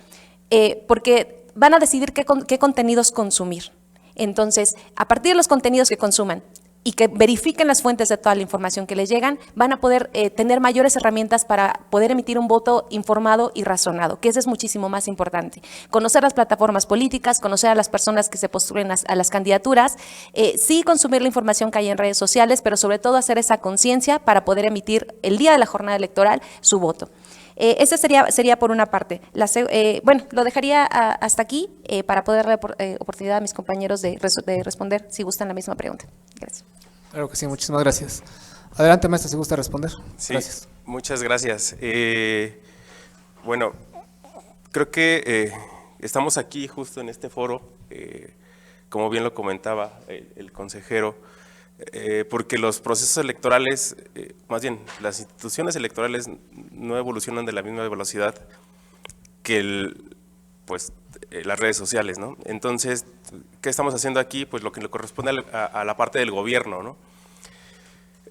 porque van a decidir qué contenidos consumir. Entonces, a partir de los contenidos que consuman y que verifiquen las fuentes de toda la información que les llegan, van a poder tener mayores herramientas para poder emitir un voto informado y razonado, que eso es muchísimo más importante. Conocer las plataformas políticas, conocer a las personas que se postulen a las candidaturas, sí consumir la información que hay en redes sociales, pero sobre todo hacer esa conciencia para poder emitir el día de la jornada electoral su voto. Ese sería por una parte. Bueno, lo dejaría hasta aquí para poder dar oportunidad a mis compañeros de responder si gustan la misma pregunta. Gracias. Claro que sí, muchísimas gracias. Adelante, maestra, si gusta responder. Sí, Gracias. muchas gracias. Bueno, creo que estamos aquí justo en este foro, como bien lo comentaba el consejero, porque los procesos electorales, más bien las instituciones electorales no evolucionan de la misma velocidad que las redes sociales, ¿no? Entonces, ¿qué estamos haciendo aquí? Pues lo que le corresponde a la parte del gobierno, ¿no?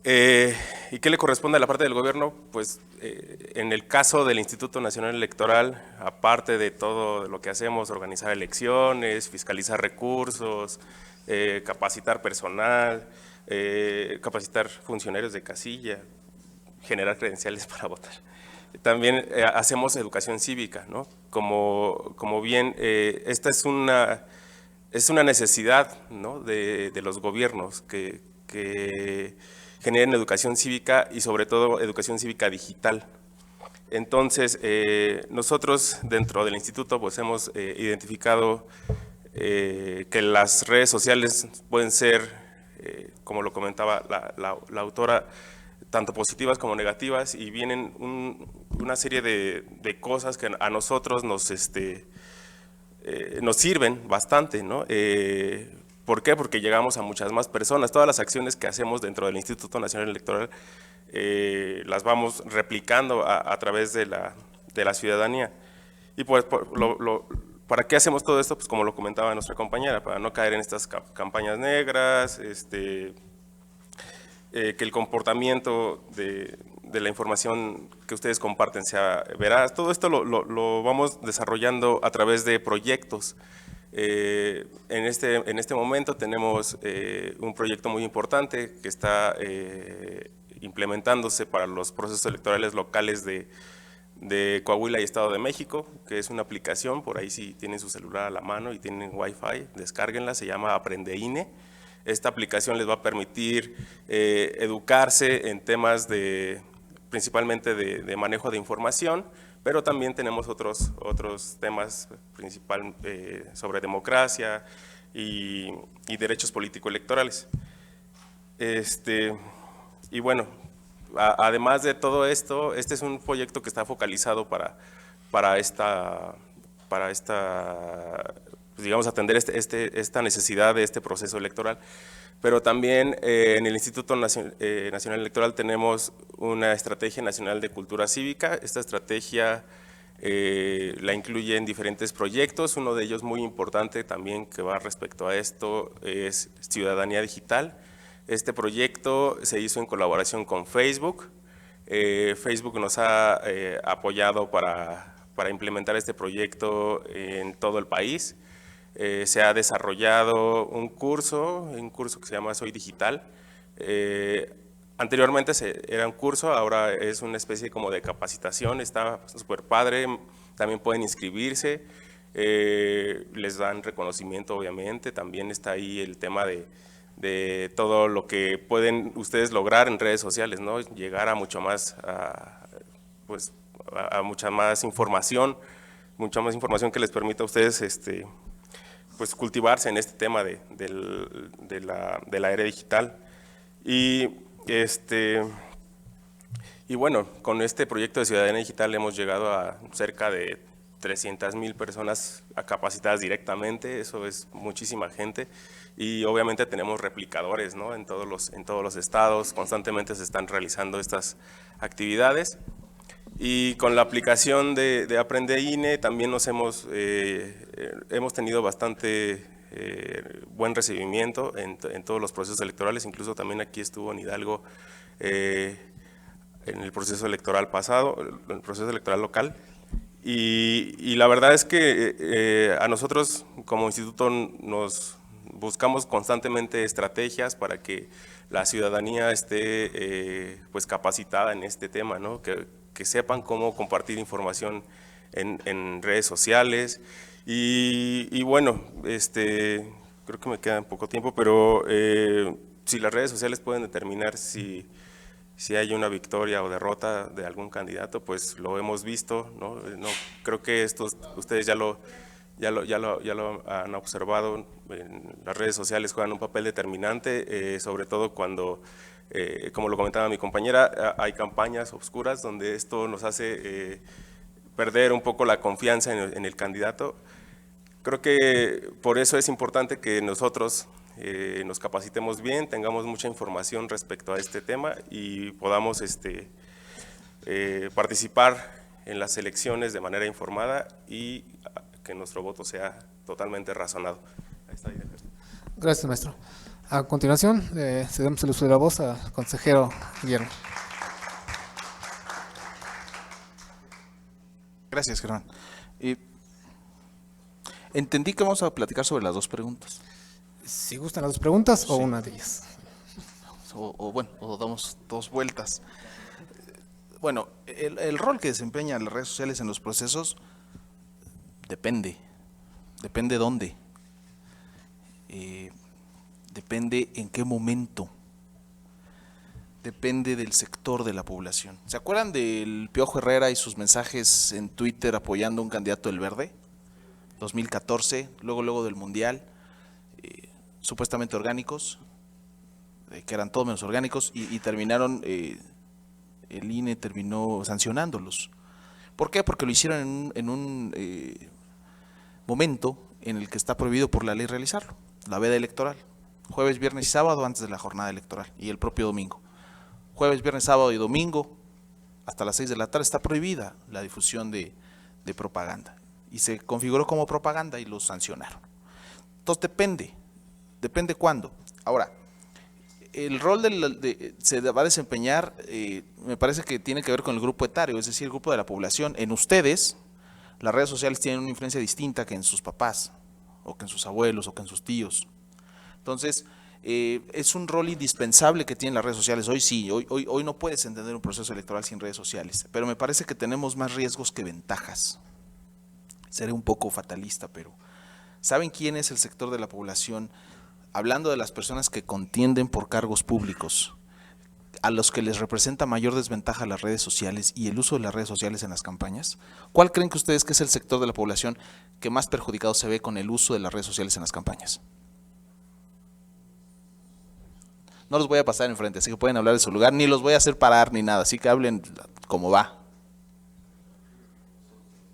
¿Y qué le corresponde a la parte del gobierno? Pues en el caso del Instituto Nacional Electoral, aparte de todo lo que hacemos, organizar elecciones, fiscalizar recursos, capacitar personal, capacitar funcionarios de casilla, generar credenciales para votar. También hacemos educación cívica, ¿no? Como bien, esta es una necesidad, ¿no? de los gobiernos que generen educación cívica y sobre todo educación cívica digital. Entonces, nosotros dentro del instituto pues hemos identificado que las redes sociales pueden ser, como lo comentaba la autora, tanto positivas como negativas, y vienen una serie de cosas que a nosotros nos sirven bastante, ¿no? ¿Por qué? Porque llegamos a muchas más personas. Todas las acciones que hacemos dentro del Instituto Nacional Electoral las vamos replicando a través de la ciudadanía. Y pues, ¿para qué hacemos todo esto? Pues como lo comentaba nuestra compañera, para no caer en estas campañas negras, que el comportamiento de la información que ustedes comparten sea veraz. Todo esto lo vamos desarrollando a través de proyectos. En este momento tenemos un proyecto muy importante que está implementándose para los procesos electorales locales de Coahuila y Estado de México, que es una aplicación, por ahí si tienen su celular a la mano y tienen Wi-Fi, descárguenla, se llama Aprende INE. Esta aplicación les va a permitir educarse en temas principalmente de manejo de información, pero también tenemos otros temas principal sobre democracia y derechos político-electorales. Y bueno, además de todo esto, este es un proyecto que está focalizado para pues digamos, atender esta necesidad de este proceso electoral. Pero también en el Instituto Nacional Electoral tenemos una estrategia nacional de cultura cívica. Esta estrategia la incluye en diferentes proyectos. Uno de ellos muy importante también que va respecto a esto es Ciudadanía Digital. Este proyecto se hizo en colaboración con Facebook. Facebook nos ha apoyado para implementar este proyecto en todo el país. Se ha desarrollado un curso que se llama Soy Digital. Anteriormente era un curso, ahora es una especie como de capacitación, está súper padre, también pueden inscribirse, les dan reconocimiento obviamente, también está ahí el tema de todo lo que pueden ustedes lograr en redes sociales, ¿no? Llegar a mucho más, a mucha más información que les permita a ustedes pues cultivarse en este tema de la era digital. Y bueno, con este proyecto de Ciudadanía Digital hemos llegado a cerca de 300,000 personas capacitadas directamente, eso es muchísima gente, y obviamente tenemos replicadores, ¿no? en todos los estados, constantemente se están realizando estas actividades. Y con la aplicación de Aprende INE también hemos tenido bastante buen recibimiento en todos los procesos electorales, incluso también aquí estuvo en Hidalgo en el proceso electoral pasado, el proceso electoral local, Y la verdad es que a nosotros como instituto nos buscamos constantemente estrategias para que la ciudadanía esté pues capacitada en este tema, ¿no? Que sepan cómo compartir información en redes sociales. Y bueno, creo que me queda poco tiempo, pero si las redes sociales pueden determinar si hay una victoria o derrota de algún candidato, pues lo hemos visto, ¿no? Creo que esto ustedes ya lo han observado. Las redes sociales juegan un papel determinante, sobre todo cuando, como lo comentaba mi compañera, hay campañas oscuras donde esto nos hace perder un poco la confianza en el candidato. Creo que por eso es importante que nosotros nos capacitemos bien, tengamos mucha información respecto a este tema y podamos participar en las elecciones de manera informada y que nuestro voto sea totalmente razonado. Ahí está. Gracias, maestro. A continuación, cedemos el uso de la voz al consejero Guillermo. Gracias, Germán. Entendí que vamos a platicar sobre las dos preguntas. Si gustan las dos preguntas o Sí. una de ellas. O damos dos vueltas. Bueno, el rol que desempeñan las redes sociales en los procesos depende dónde, depende en qué momento, depende del sector de la población. ¿Se acuerdan del Piojo Herrera y sus mensajes en Twitter apoyando a un candidato del Verde? 2014, luego del Mundial, supuestamente orgánicos, que eran todos menos orgánicos, y terminaron, el INE terminó sancionándolos. ¿Por qué? Porque lo hicieron en un momento en el que está prohibido por la ley realizarlo, la veda electoral, jueves, viernes y sábado antes de la jornada electoral, y el propio domingo. Jueves, viernes, sábado y domingo, hasta las 6 de la tarde, está prohibida la difusión de propaganda, y se configuró como propaganda y lo sancionaron. Entonces depende cuándo. Ahora, el rol se va a desempeñar, me parece que tiene que ver con el grupo etario, es decir, el grupo de la población. En ustedes, las redes sociales tienen una influencia distinta que en sus papás, o que en sus abuelos, o que en sus tíos. Entonces, es un rol indispensable que tienen las redes sociales. Hoy sí, hoy no puedes entender un proceso electoral sin redes sociales, pero me parece que tenemos más riesgos que ventajas. Seré un poco fatalista, pero ¿saben quién es el sector de la población? Hablando de las personas que contienden por cargos públicos, a los que les representa mayor desventaja las redes sociales y el uso de las redes sociales en las campañas. ¿Cuál creen que ustedes que es el sector de la población que más perjudicado se ve con el uso de las redes sociales en las campañas? No los voy a pasar enfrente, así que pueden hablar de su lugar, ni los voy a hacer parar ni nada, así que hablen como va.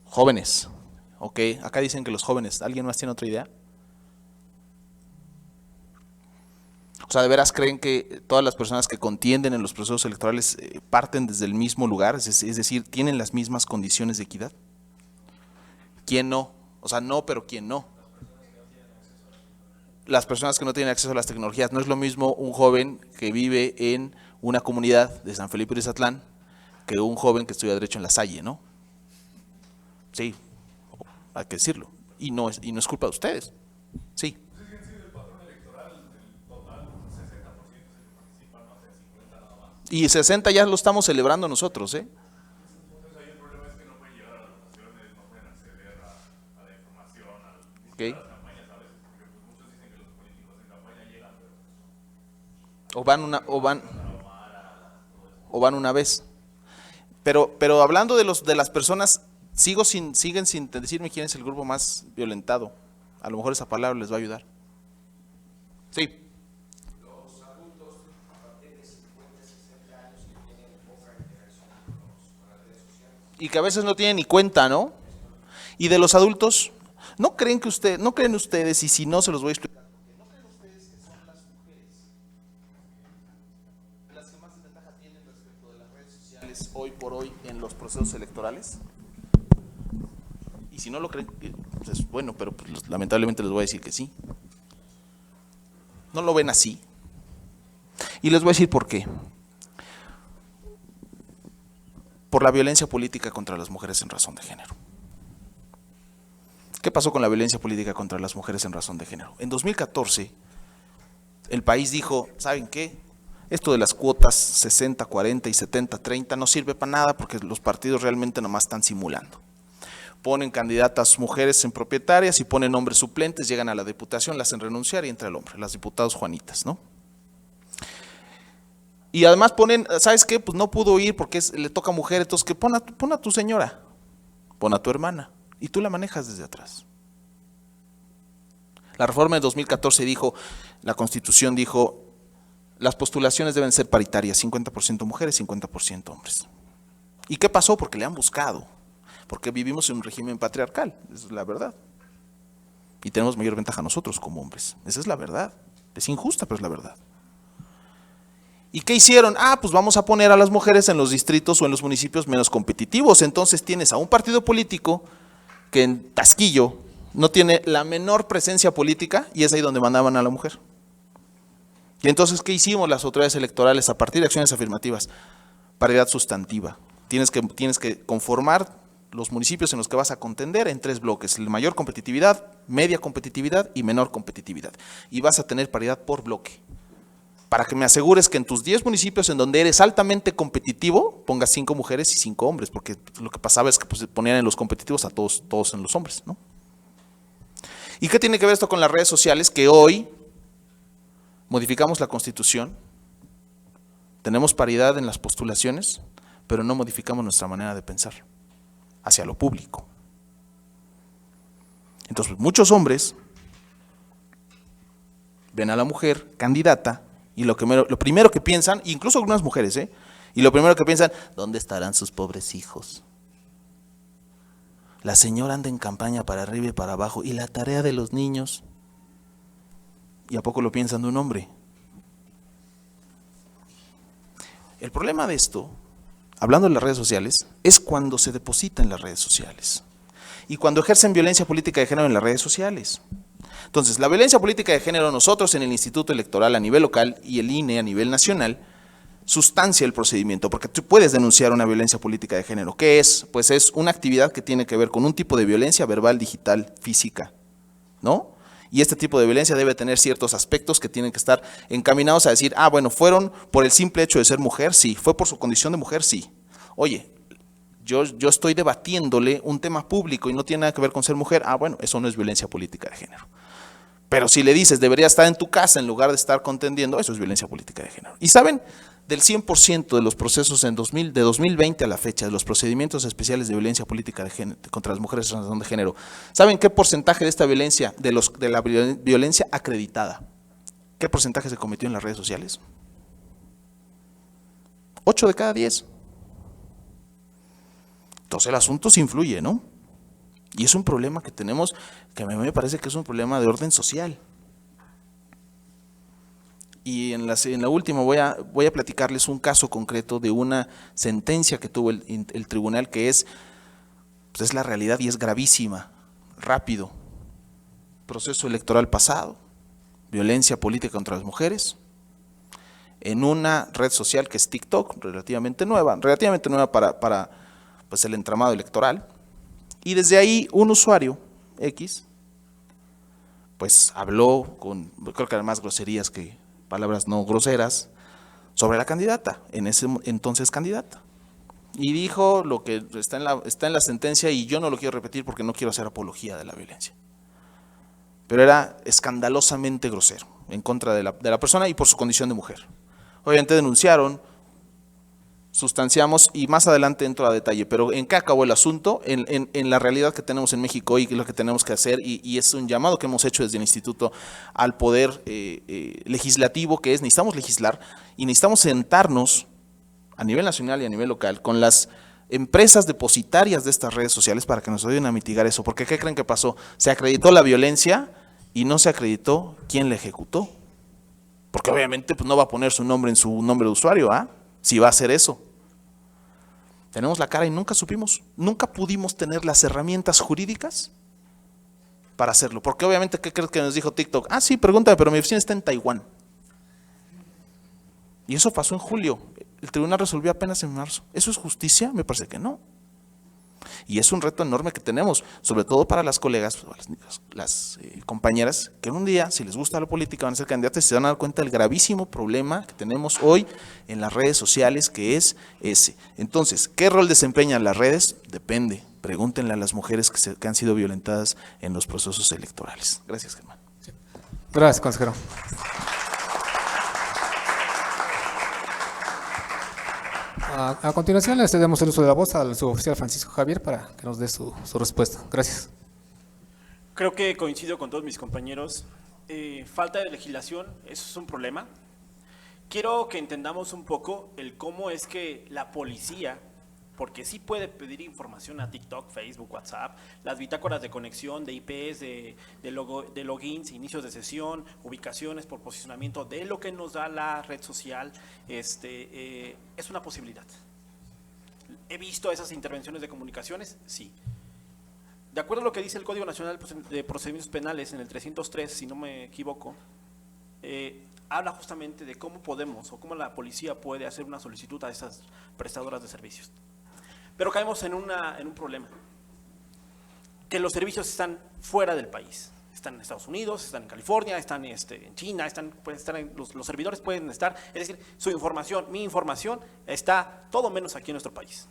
Jóvenes. Ok, acá dicen que los jóvenes. ¿Alguien más tiene otra idea? O sea, ¿de veras creen que todas las personas que contienden en los procesos electorales parten desde el mismo lugar? Es decir, ¿tienen las mismas condiciones de equidad? ¿Quién no? O sea, no, pero ¿quién no? Las personas que no tienen acceso a las tecnologías. No es lo mismo un joven que vive en una comunidad de San Felipe de Izatlán que un joven que estudia Derecho en La Salle, ¿no? Sí, hay que decirlo. Y no es culpa de ustedes. Sí. Y 60 ya lo estamos celebrando nosotros, ¿eh? Okay. O van una vez. Pero hablando de las personas, siguen sin decirme quién es el grupo más violentado. A lo mejor esa palabra les va a ayudar. Sí. Los adultos a partir de 50, 60 años que tienen poca interacción con las redes sociales. Y que a veces no tienen ni cuenta, ¿no? Y de los adultos, ¿no creen ustedes, y si no se los voy a explicar? ¿No creen ustedes que son las mujeres las que más desventaja tienen respecto de las redes sociales hoy por hoy en los procesos electorales? Y si no lo creen, pues bueno, pero pues, lamentablemente les voy a decir que sí. ¿No lo ven así? Y les voy a decir por qué. Por la violencia política contra las mujeres en razón de género. ¿Qué pasó con la violencia política contra las mujeres en razón de género? En 2014, el país dijo, ¿saben qué? Esto de las cuotas 60, 40 y 70, 30 no sirve para nada porque los partidos realmente nomás están simulando. Ponen candidatas mujeres en propietarias y ponen hombres suplentes, llegan a la diputación, las hacen renunciar y entra el hombre, las diputadas Juanitas, ¿no? Y además ponen, ¿sabes qué? Pues no pudo ir porque le toca a mujer, entonces que pon a tu señora, pon a tu hermana, y tú la manejas desde atrás. La reforma de 2014 dijo, la Constitución dijo, las postulaciones deben ser paritarias, 50% mujeres, 50% hombres. ¿Y qué pasó? Porque le han buscado, porque vivimos en un régimen patriarcal, esa es la verdad. Y tenemos mayor ventaja nosotros como hombres, esa es la verdad. Es injusta, pero es la verdad. ¿Y qué hicieron? Pues vamos a poner a las mujeres en los distritos o en los municipios menos competitivos. Entonces tienes a un partido político que en Tasquillo no tiene la menor presencia política y es ahí donde mandaban a la mujer. Y entonces, ¿qué hicimos las autoridades electorales a partir de acciones afirmativas? Paridad sustantiva. Tienes que conformar los municipios en los que vas a contender en 3 bloques, mayor competitividad, media competitividad y menor competitividad. Y vas a tener paridad por bloque. Para que me asegures que en tus 10 municipios en donde eres altamente competitivo, pongas 5 mujeres y 5 hombres, porque lo que pasaba es que pues, ponían en los competitivos a todos en los hombres, ¿no? ¿Y qué tiene que ver esto con las redes sociales? Que hoy modificamos la Constitución, tenemos paridad en las postulaciones, pero no modificamos nuestra manera de pensar hacia lo público. Entonces, muchos hombres ven a la mujer candidata y lo primero que piensan, incluso algunas mujeres, y lo primero que piensan, ¿dónde estarán sus pobres hijos? La señora anda en campaña para arriba y para abajo, ¿y la tarea de los niños? ¿Y a poco lo piensan de un hombre? El problema de esto, hablando de las redes sociales, es cuando se deposita en las redes sociales y cuando ejercen violencia política de género en las redes sociales. Entonces, la violencia política de género, nosotros en el Instituto Electoral a nivel local y el INE a nivel nacional, sustancia el procedimiento, porque tú puedes denunciar una violencia política de género. ¿Qué es? Pues es una actividad que tiene que ver con un tipo de violencia verbal, digital, física, ¿no? Y este tipo de violencia debe tener ciertos aspectos que tienen que estar encaminados a decir, bueno, ¿fueron por el simple hecho de ser mujer? Sí. ¿Fue por su condición de mujer? Sí. Oye, yo estoy debatiéndole un tema público y no tiene nada que ver con ser mujer. Bueno, eso no es violencia política de género. Pero si le dices, debería estar en tu casa en lugar de estar contendiendo, eso es violencia política de género. Y saben, del 100% de los procesos de 2020 a la fecha, de los procedimientos especiales de violencia política de género, contra las mujeres en razón de género, ¿saben qué porcentaje de esta violencia, de la violencia acreditada, qué porcentaje se cometió en las redes sociales? 8 de cada 10. Entonces el asunto se influye, ¿no? Y es un problema que tenemos, que a mí me parece que es un problema de orden social. Y en la última voy a platicarles un caso concreto de una sentencia que tuvo el tribunal que es la realidad y es gravísima. Rápido. Proceso electoral pasado, violencia política contra las mujeres, en una red social que es TikTok, relativamente nueva para pues, el entramado electoral. Y desde ahí un usuario X pues habló con, creo que además groserías que palabras no groseras, sobre la candidata, en ese entonces candidata. Y dijo lo que está en la sentencia y yo no lo quiero repetir porque no quiero hacer apología de la violencia. Pero era escandalosamente grosero en contra de la persona y por su condición de mujer. Obviamente denunciaron, sustanciamos y más adelante entro a detalle, pero ¿en qué acabó el asunto? En la realidad que tenemos en México y lo que tenemos que hacer y es un llamado que hemos hecho desde el Instituto al Poder Legislativo, que es necesitamos legislar y necesitamos sentarnos a nivel nacional y a nivel local con las empresas depositarias de estas redes sociales para que nos ayuden a mitigar eso, porque ¿qué creen que pasó? Se acreditó la violencia y no se acreditó quién la ejecutó, porque obviamente pues, no va a poner su nombre en su nombre de usuario, si va a hacer eso. Tenemos la cara y nunca supimos, nunca pudimos tener las herramientas jurídicas para hacerlo. Porque obviamente, ¿qué crees que nos dijo TikTok? Sí, pregúntame, pero mi oficina está en Taiwán. Y eso pasó en julio. El tribunal resolvió apenas en marzo. ¿Eso es justicia? Me parece que no. Y es un reto enorme que tenemos, sobre todo para las colegas, las compañeras, que un día, si les gusta la política, van a ser candidatas y se van a dar cuenta del gravísimo problema que tenemos hoy en las redes sociales, que es ese. Entonces, ¿qué rol desempeñan las redes? Depende. Pregúntenle a las mujeres que han sido violentadas en los procesos electorales. Gracias, Germán. Gracias, consejero. A continuación, le cedemos el uso de la voz al suboficial Francisco Javier para que nos dé su respuesta. Gracias. Creo que coincido con todos mis compañeros. Falta de legislación, eso es un problema. Quiero que entendamos un poco el cómo es que la policía, porque sí puede pedir información a TikTok, Facebook, WhatsApp, las bitácoras de conexión, de IPs, de logins, inicios de sesión, ubicaciones por posicionamiento, de lo que nos da la red social, es una posibilidad. ¿He visto esas intervenciones de comunicaciones? Sí. De acuerdo a lo que dice el Código Nacional de Procedimientos Penales en el 303, si no me equivoco, habla justamente de cómo podemos o cómo la policía puede hacer una solicitud a esas prestadoras de servicios. Pero caemos en un problema, que los servicios están fuera del país. Están en Estados Unidos, están en California, están en China, los servidores pueden estar, es decir, su información, mi información está todo menos aquí en nuestro país.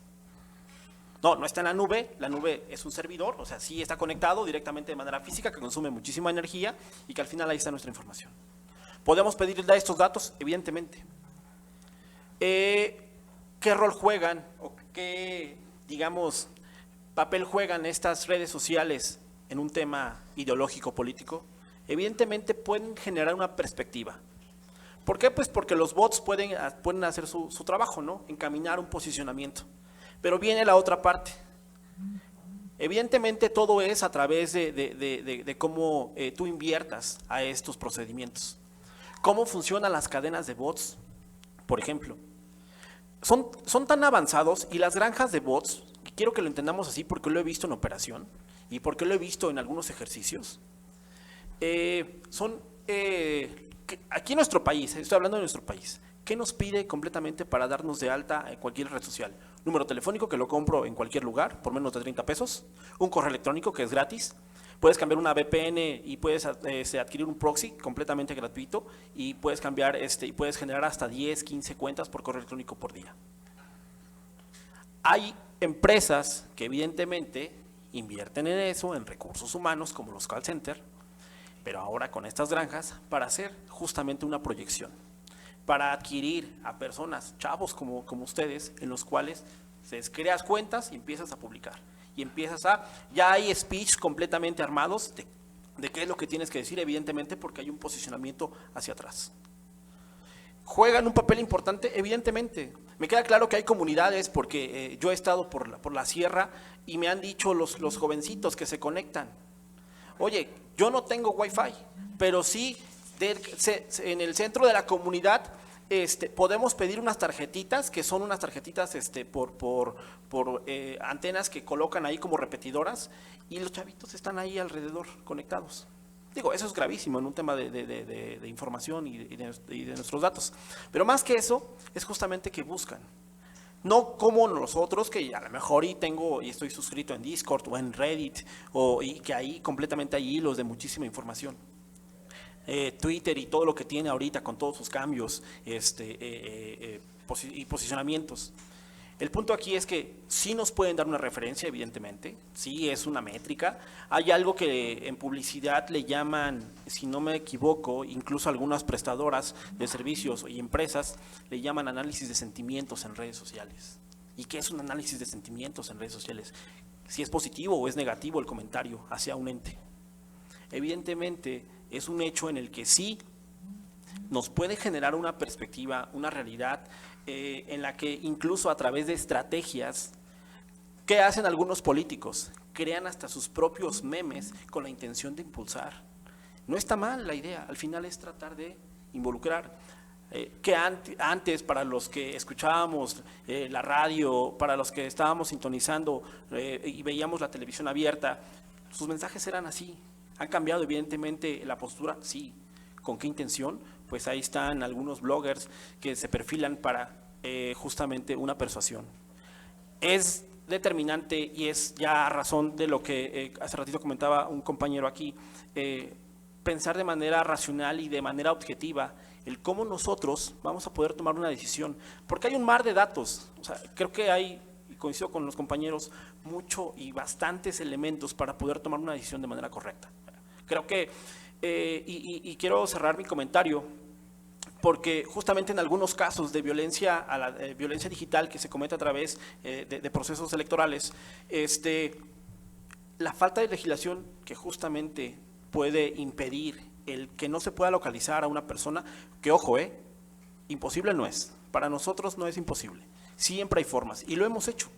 No está en la nube es un servidor, o sea, sí está conectado directamente de manera física, que consume muchísima energía y que al final ahí está nuestra información. ¿Podemos pedirle estos datos? Evidentemente. ¿Qué rol juegan o qué, digamos, papel juegan estas redes sociales en un tema ideológico político? Evidentemente pueden generar una perspectiva. ¿Por qué? Pues porque los bots pueden hacer su trabajo, ¿no? Encaminar un posicionamiento. Pero viene la otra parte. Evidentemente todo es a través de cómo tú inviertas a estos procedimientos. ¿Cómo funcionan las cadenas de bots? Por ejemplo, son tan avanzados y las granjas de bots, quiero que lo entendamos así porque lo he visto en operación y porque lo he visto en algunos ejercicios, aquí en nuestro país, estoy hablando de nuestro país, ¿qué nos pide completamente para darnos de alta en cualquier red social? Número telefónico que lo compro en cualquier lugar por menos de 30 pesos, un correo electrónico que es gratis, puedes cambiar una VPN y puedes adquirir un proxy completamente gratuito y puedes cambiar y puedes generar hasta 10, 15 cuentas por correo electrónico por día. Hay empresas que evidentemente invierten en eso, en recursos humanos como los call center, pero ahora con estas granjas para hacer justamente una proyección, para adquirir a personas, chavos como ustedes, en los cuales creas cuentas y empiezas a publicar. Y ya hay speech completamente armados de qué es lo que tienes que decir, evidentemente, porque hay un posicionamiento hacia atrás. ¿Juegan un papel importante? Evidentemente. Me queda claro que hay comunidades, porque yo he estado por la sierra y me han dicho los jovencitos que se conectan. Oye, yo no tengo wifi, pero sí en el centro de la comunidad podemos pedir unas tarjetitas, que son unas tarjetitas por antenas que colocan ahí como repetidoras y los chavitos están ahí alrededor conectados. Digo, eso es gravísimo en un tema de información y de nuestros datos. Pero más que eso, es justamente que buscan. No como nosotros, que a lo mejor y estoy suscrito en Discord o en Reddit, y que ahí completamente hay hilos de muchísima información. Twitter y todo lo que tiene ahorita con todos sus cambios y posicionamientos. El punto aquí es que sí nos pueden dar una referencia, evidentemente, sí es una métrica. Hay algo que en publicidad le llaman, si no me equivoco, incluso algunas prestadoras de servicios y empresas le llaman análisis de sentimientos en redes sociales. ¿Y qué es un análisis de sentimientos en redes sociales? Si es positivo o es negativo el comentario hacia un ente. Evidentemente es un hecho en el que sí nos puede generar una perspectiva, una realidad en la que incluso a través de estrategias, ¿qué hacen algunos políticos? Crean hasta sus propios memes con la intención de impulsar. No está mal la idea, al final es tratar de involucrar. Que antes, para los que escuchábamos la radio, para los que estábamos sintonizando y veíamos la televisión abierta, sus mensajes eran así. ¿Han cambiado evidentemente la postura? Sí. ¿Con qué intención? Pues ahí están algunos bloggers que se perfilan para justamente una persuasión. Es determinante y es ya a razón de lo que hace ratito comentaba un compañero aquí, pensar de manera racional y de manera objetiva el cómo nosotros vamos a poder tomar una decisión, porque hay un mar de datos, o sea, creo que hay, y coincido con los compañeros, mucho y bastantes elementos para poder tomar una decisión de manera correcta. Creo que, y quiero cerrar mi comentario, porque justamente en algunos casos de violencia, violencia digital que se comete a través de procesos electorales, la falta de legislación que justamente puede impedir el que no se pueda localizar a una persona, que ojo, imposible no es, para nosotros no es imposible, siempre hay formas y lo hemos hecho.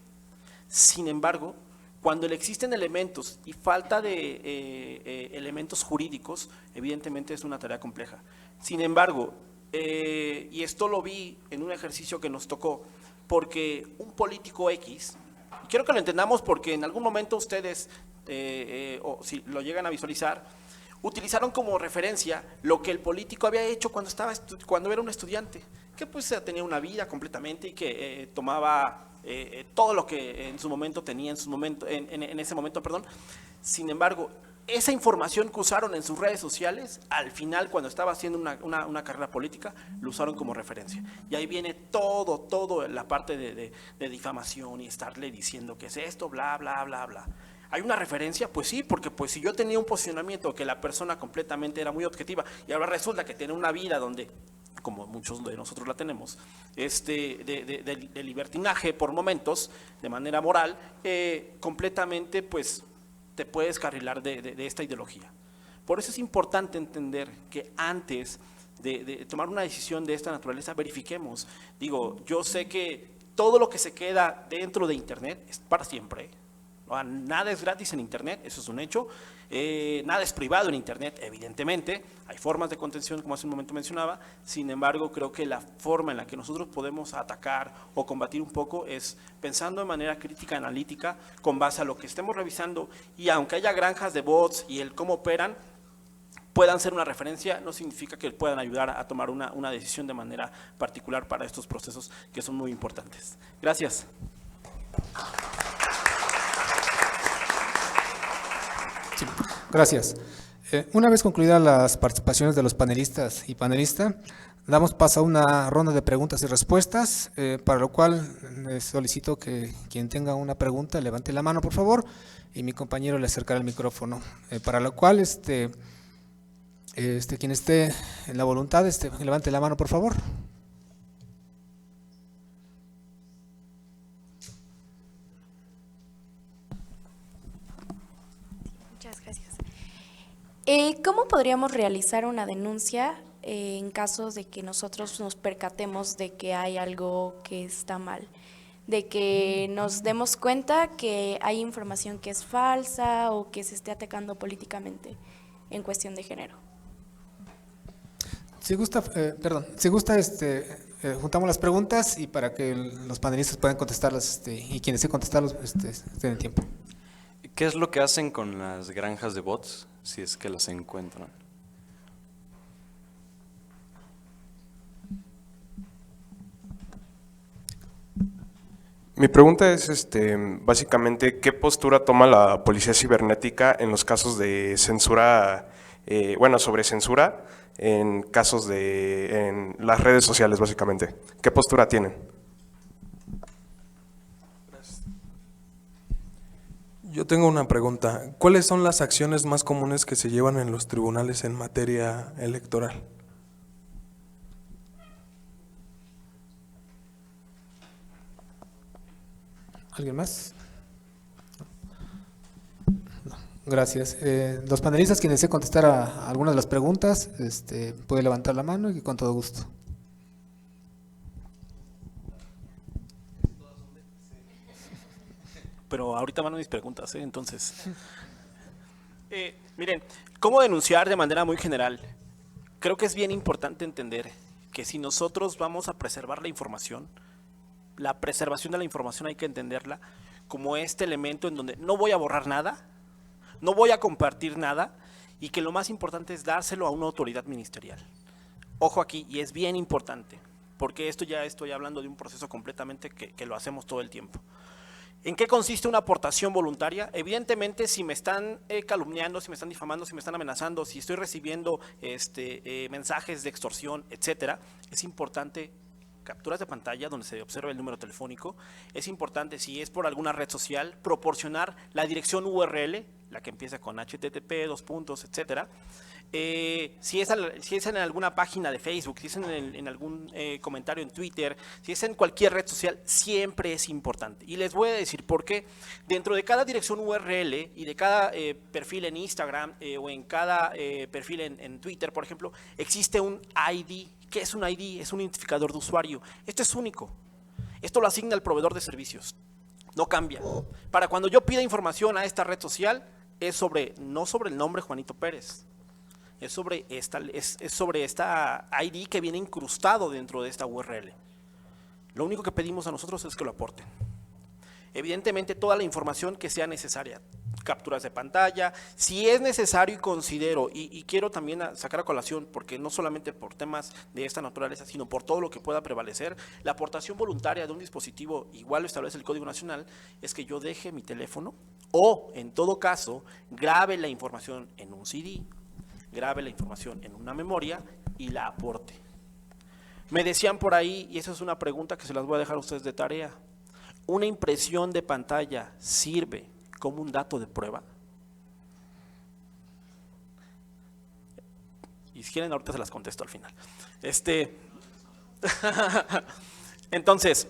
Sin embargo, cuando le existen elementos y falta de elementos jurídicos, evidentemente es una tarea compleja. Sin embargo, y esto lo vi en un ejercicio que nos tocó, porque un político X, y quiero que lo entendamos porque en algún momento ustedes, o si lo llegan a visualizar, utilizaron como referencia lo que el político había hecho cuando era un estudiante, que pues tenía una vida completamente y que tomaba todo lo que en su momento tenía, en ese momento, perdón. Sin embargo, esa información que usaron en sus redes sociales, al final cuando estaba haciendo una carrera política, lo usaron como referencia. Y ahí viene todo la parte de difamación y estarle diciendo que es esto, bla, bla, bla, bla. ¿Hay una referencia? Pues sí, porque pues si yo tenía un posicionamiento que la persona completamente era muy objetiva y ahora resulta que tiene una vida donde, como muchos de nosotros la tenemos, de libertinaje por momentos, de manera moral, completamente pues te puedes carrilar de esta ideología. Por eso es importante entender que antes de tomar una decisión de esta naturaleza, verifiquemos. Digo, yo sé que todo lo que se queda dentro de Internet es para siempre, nada es gratis en Internet, eso es un hecho, nada es privado en Internet, evidentemente, hay formas de contención como hace un momento mencionaba, sin embargo creo que la forma en la que nosotros podemos atacar o combatir un poco es pensando de manera crítica, analítica, con base a lo que estemos revisando y aunque haya granjas de bots y el cómo operan, puedan ser una referencia, no significa que puedan ayudar a tomar una decisión de manera particular para estos procesos que son muy importantes. Gracias. Sí, gracias. Una vez concluidas las participaciones de los panelistas y panelistas, damos paso a una ronda de preguntas y respuestas, para lo cual solicito que quien tenga una pregunta levante la mano, por favor, y mi compañero le acercará el micrófono. Para lo cual, quien esté en la voluntad, levante la mano, por favor. Muchas gracias. ¿Cómo podríamos realizar una denuncia en casos de que nosotros nos percatemos de que hay algo que está mal? De que nos demos cuenta que hay información que es falsa o que se esté atacando políticamente en cuestión de género. Si gusta, juntamos las preguntas y para que los panelistas puedan contestarlas y quienes deseen contestarlos estén en tiempo. ¿Qué es lo que hacen con las granjas de bots, si es que las encuentran? Mi pregunta es, básicamente, ¿qué postura toma la policía cibernética en los casos de censura, sobre censura en casos en las redes sociales, básicamente? ¿Qué postura tienen? Yo tengo una pregunta. ¿Cuáles son las acciones más comunes que se llevan en los tribunales en materia electoral? ¿Alguien más? No. Gracias. Los panelistas quienes deseen contestar a algunas de las preguntas, puede levantar la mano y con todo gusto. Pero ahorita van mis preguntas, entonces. Miren, ¿cómo denunciar de manera muy general? Creo que es bien importante entender que si nosotros vamos a preservar la información, la preservación de la información hay que entenderla como este elemento en donde no voy a borrar nada, no voy a compartir nada y que lo más importante es dárselo a una autoridad ministerial. Ojo aquí, y es bien importante, porque esto ya estoy hablando de un proceso completamente que lo hacemos todo el tiempo. ¿En qué consiste una aportación voluntaria? Evidentemente, si me están calumniando, si me están difamando, si me están amenazando, si estoy recibiendo mensajes de extorsión, etcétera, es importante capturas de pantalla donde se observa el número telefónico. Es importante, si es por alguna red social, proporcionar la dirección URL, la que empieza con http, etcétera. Si es en alguna página de Facebook, si es en algún comentario en Twitter, si es en cualquier red social, siempre es importante. Y les voy a decir por qué. Dentro de cada dirección URL y de cada perfil en Instagram o en cada perfil en Twitter, por ejemplo, existe un ID. ¿Qué es un ID? Es un identificador de usuario. Esto es único. Esto lo asigna el proveedor de servicios. No cambia. Para cuando yo pida información a esta red social, es no sobre el nombre Juanito Pérez. Es sobre esta ID que viene incrustado dentro de esta URL. Lo único que pedimos a nosotros es que lo aporten. Evidentemente, toda la información que sea necesaria, capturas de pantalla, si es necesario y considero, y quiero también sacar a colación, porque no solamente por temas de esta naturaleza, sino por todo lo que pueda prevalecer, la aportación voluntaria de un dispositivo, igual lo establece el Código Nacional, es que yo deje mi teléfono o, en todo caso, grabe la información en un CD, grabe la información en una memoria y la aporte. Me decían por ahí, y esa es una pregunta que se las voy a dejar a ustedes de tarea, ¿una impresión de pantalla sirve como un dato de prueba? Y si quieren, ahorita se las contesto al final. Entonces,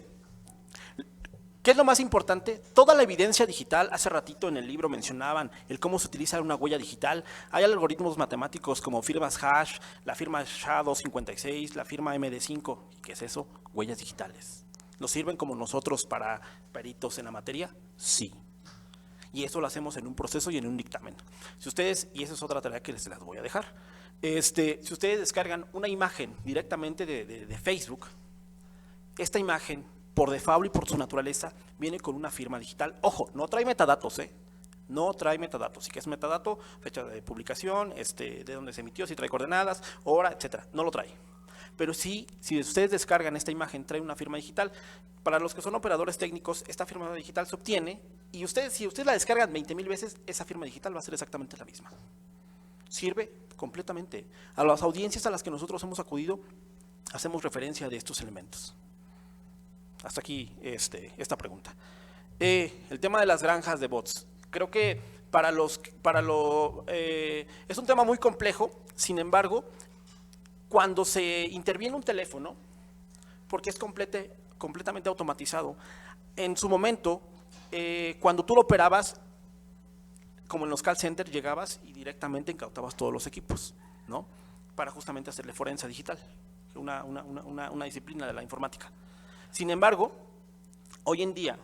¿qué es lo más importante? Toda la evidencia digital, hace ratito en el libro mencionaban el cómo se utiliza una huella digital. Hay algoritmos matemáticos como firmas hash, la firma SHA-256, la firma MD5. ¿Qué es eso? Huellas digitales. ¿Nos sirven como nosotros para peritos en la materia? Sí. Y eso lo hacemos en un proceso y en un dictamen. Si ustedes, y esa es otra tarea que les las voy a dejar, si ustedes descargan una imagen directamente de Facebook, esta imagen, por default y por su naturaleza, viene con una firma digital. Ojo, no trae metadatos, no trae metadatos. Si que es metadato, fecha de publicación, de dónde se emitió, si trae coordenadas, hora, etcétera. No lo trae. Pero sí, si ustedes descargan esta imagen, trae una firma digital. Para los que son operadores técnicos, esta firma digital se obtiene y si ustedes la descargan 20,000 veces, esa firma digital va a ser exactamente la misma. Sirve completamente. A las audiencias a las que nosotros hemos acudido, hacemos referencia de estos elementos. Hasta aquí esta pregunta. El tema de las granjas de bots. Creo que es un tema muy complejo, sin embargo, cuando se interviene un teléfono, porque es completamente automatizado, en su momento, cuando tú lo operabas, como en los call centers, llegabas y directamente incautabas todos los equipos, ¿no? Para justamente hacerle forense digital, una disciplina de la informática. Sin embargo, hoy en día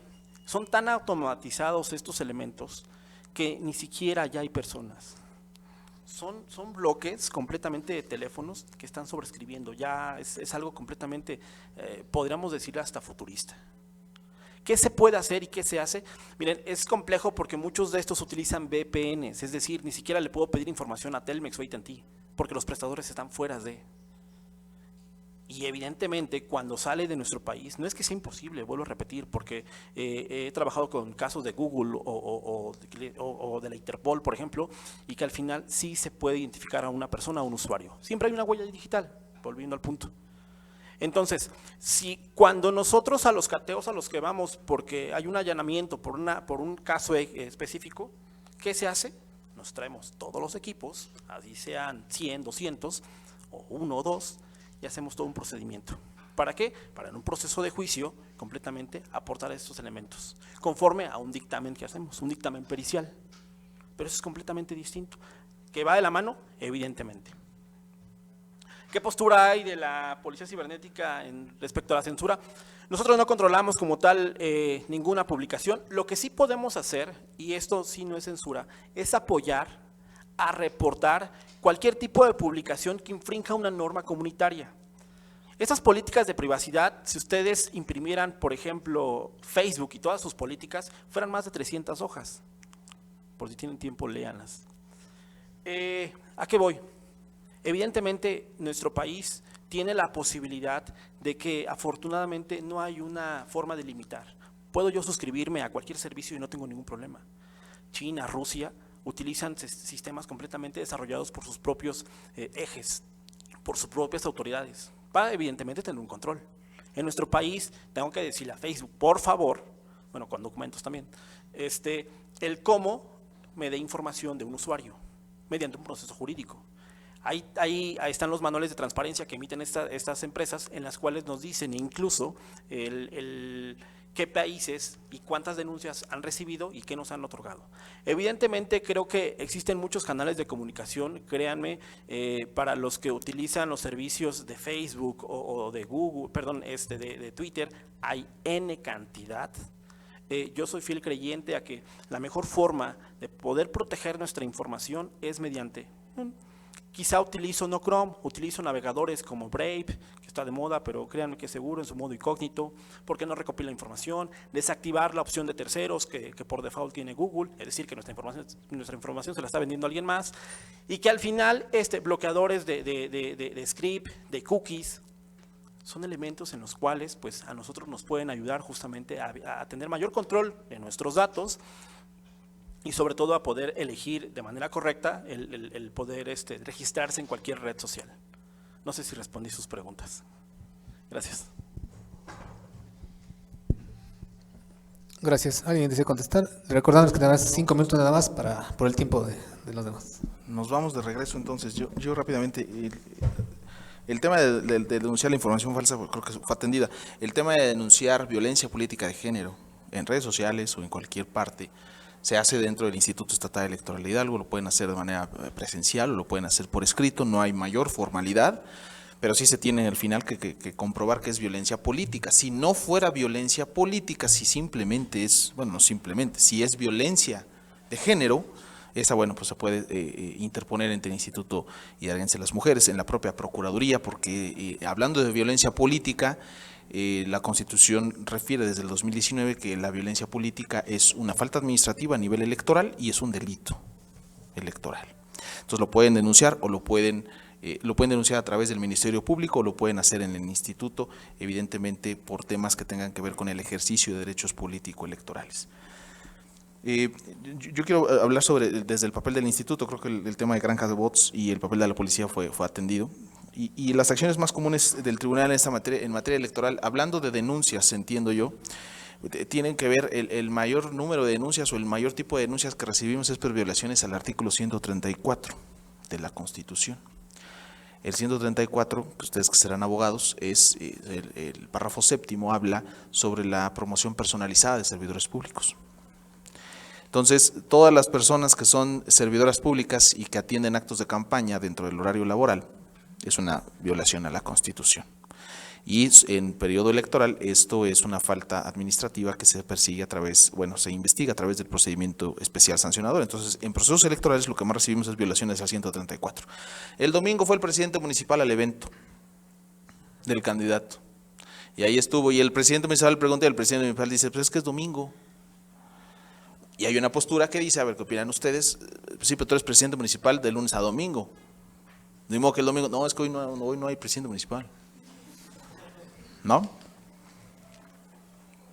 son tan automatizados estos elementos que ni siquiera ya hay personas. Son bloques completamente de teléfonos que están sobrescribiendo. Ya es algo completamente, podríamos decir, hasta futurista. ¿Qué se puede hacer y qué se hace? Miren, es complejo porque muchos de estos utilizan VPNs, es decir, ni siquiera le puedo pedir información a Telmex o AT&T, porque los prestadores están fuera de. Y evidentemente cuando sale de nuestro país, no es que sea imposible, vuelvo a repetir, porque he trabajado con casos de Google o de la Interpol, por ejemplo, y que al final sí se puede identificar a una persona, a un usuario. Siempre hay una huella digital, volviendo al punto. Entonces, si cuando nosotros a los cateos a los que vamos, porque hay un allanamiento por un caso específico, ¿qué se hace? Nos traemos todos los equipos, así sean 100, 200, o 1 o 2, y hacemos todo un procedimiento. ¿Para qué? Para en un proceso de juicio completamente aportar estos elementos, conforme a un dictamen que hacemos, un dictamen pericial. Pero eso es completamente distinto. ¿Que va de la mano? Evidentemente. ¿Qué postura hay de la Policía Cibernética respecto a la censura? Nosotros no controlamos como tal ninguna publicación. Lo que sí podemos hacer, y esto sí no es censura, es apoyar a reportar cualquier tipo de publicación que infrinja una norma comunitaria. Estas políticas de privacidad, si ustedes imprimieran, por ejemplo, Facebook y todas sus políticas, fueran más de 300 hojas. Por si tienen tiempo, léanlas. ¿A qué voy? Evidentemente, nuestro país tiene la posibilidad de que afortunadamente no hay una forma de limitar. puedo yo suscribirme a cualquier servicio y no tengo ningún problema. China, Rusia utilizan sistemas completamente desarrollados por sus propios ejes, por sus propias autoridades, para evidentemente tener un control. En nuestro país, tengo que decirle a Facebook, por favor, bueno, con documentos también, el cómo me dé información de un usuario, mediante un proceso jurídico. Ahí están los manuales de transparencia que emiten estas empresas, en las cuales nos dicen incluso qué países y cuántas denuncias han recibido y qué nos han otorgado. Evidentemente creo que existen muchos canales de comunicación, créanme, para los que utilizan los servicios de Facebook o de Google, perdón, de Twitter, hay N cantidad. Yo soy fiel creyente a que la mejor forma de poder proteger nuestra información es mediante quizá utilizo no Chrome, utilizo navegadores como Brave, que está de moda, pero créanme que es seguro en su modo incógnito, porque no recopila información, desactivar la opción de terceros que por default tiene Google, es decir, que nuestra información se la está vendiendo a alguien más, y que al final bloqueadores de script, de cookies, son elementos en los cuales pues, a nosotros nos pueden ayudar justamente a tener mayor control de nuestros datos, y sobre todo a poder elegir de manera correcta el poder registrarse en cualquier red social. No sé si respondí sus preguntas. Gracias. Gracias. ¿Alguien desea contestar? Recordamos que tenemos 5 minutos nada más por el tiempo de los demás. Nos vamos de regreso entonces. Yo rápidamente, el tema de denunciar la información falsa creo que fue atendida. El tema de denunciar violencia política de género en redes sociales o en cualquier parte, se hace dentro del Instituto Estatal Electoral de Hidalgo, lo pueden hacer de manera presencial o lo pueden hacer por escrito, no hay mayor formalidad, pero sí se tiene al final que comprobar que es violencia política. Si no fuera violencia política, si simplemente es, bueno, no simplemente, si es violencia de género, esa, bueno, pues se puede interponer ante el Instituto Hidalguense de las Mujeres, en la propia Procuraduría, porque hablando de violencia política, la Constitución refiere desde el 2019 que la violencia política es una falta administrativa a nivel electoral y es un delito electoral. Entonces lo pueden denunciar o lo pueden denunciar a través del Ministerio Público o lo pueden hacer en el instituto, evidentemente por temas que tengan que ver con el ejercicio de derechos político-electorales. Yo quiero hablar desde el papel del instituto. Creo que el tema de granjas de bots y el papel de la policía fue atendido. Y las acciones más comunes del tribunal en materia electoral, hablando de denuncias, entiendo yo, tienen que ver el mayor número de denuncias o el mayor tipo de denuncias que recibimos es por violaciones al artículo 134 de la Constitución. El 134, que ustedes que serán abogados, es el párrafo séptimo, habla sobre la promoción personalizada de servidores públicos. Entonces, todas las personas que son servidoras públicas y que atienden actos de campaña dentro del horario laboral, es una violación a la Constitución. Y en periodo electoral esto es una falta administrativa que se persigue se investiga a través del procedimiento especial sancionador. Entonces, en procesos electorales lo que más recibimos es violaciones al 134. El domingo fue el presidente municipal al evento del candidato. Y ahí estuvo, y el presidente municipal le pregunta, y el presidente municipal dice, pues es que es domingo. Y hay una postura que dice, a ver, ¿qué opinan ustedes? Sí, pero tú eres presidente municipal de lunes a domingo. De modo que el domingo, no, es que hoy no hay presidente municipal. ¿No?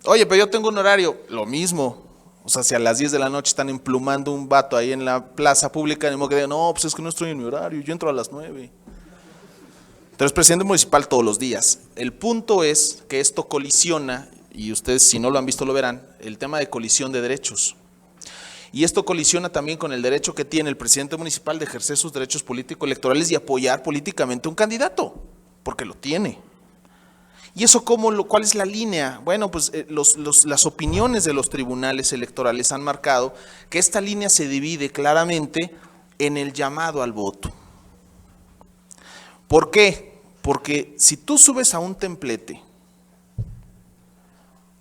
Oye, pero yo tengo un horario, lo mismo. O sea, si a las 10 de la noche están emplumando un vato ahí en la plaza pública, de modo que digan, no, pues es que no estoy en mi horario, yo entro a las 9. Entonces, presidente municipal todos los días. El punto es que esto colisiona, y ustedes si no lo han visto lo verán, el tema de colisión de derechos. Y esto colisiona también con el derecho que tiene el presidente municipal de ejercer sus derechos político-electorales y apoyar políticamente a un candidato, porque lo tiene. ¿Y eso cuál es la línea? Bueno, pues las opiniones de los tribunales electorales han marcado que esta línea se divide claramente en el llamado al voto. ¿Por qué? Porque si tú subes a un templete,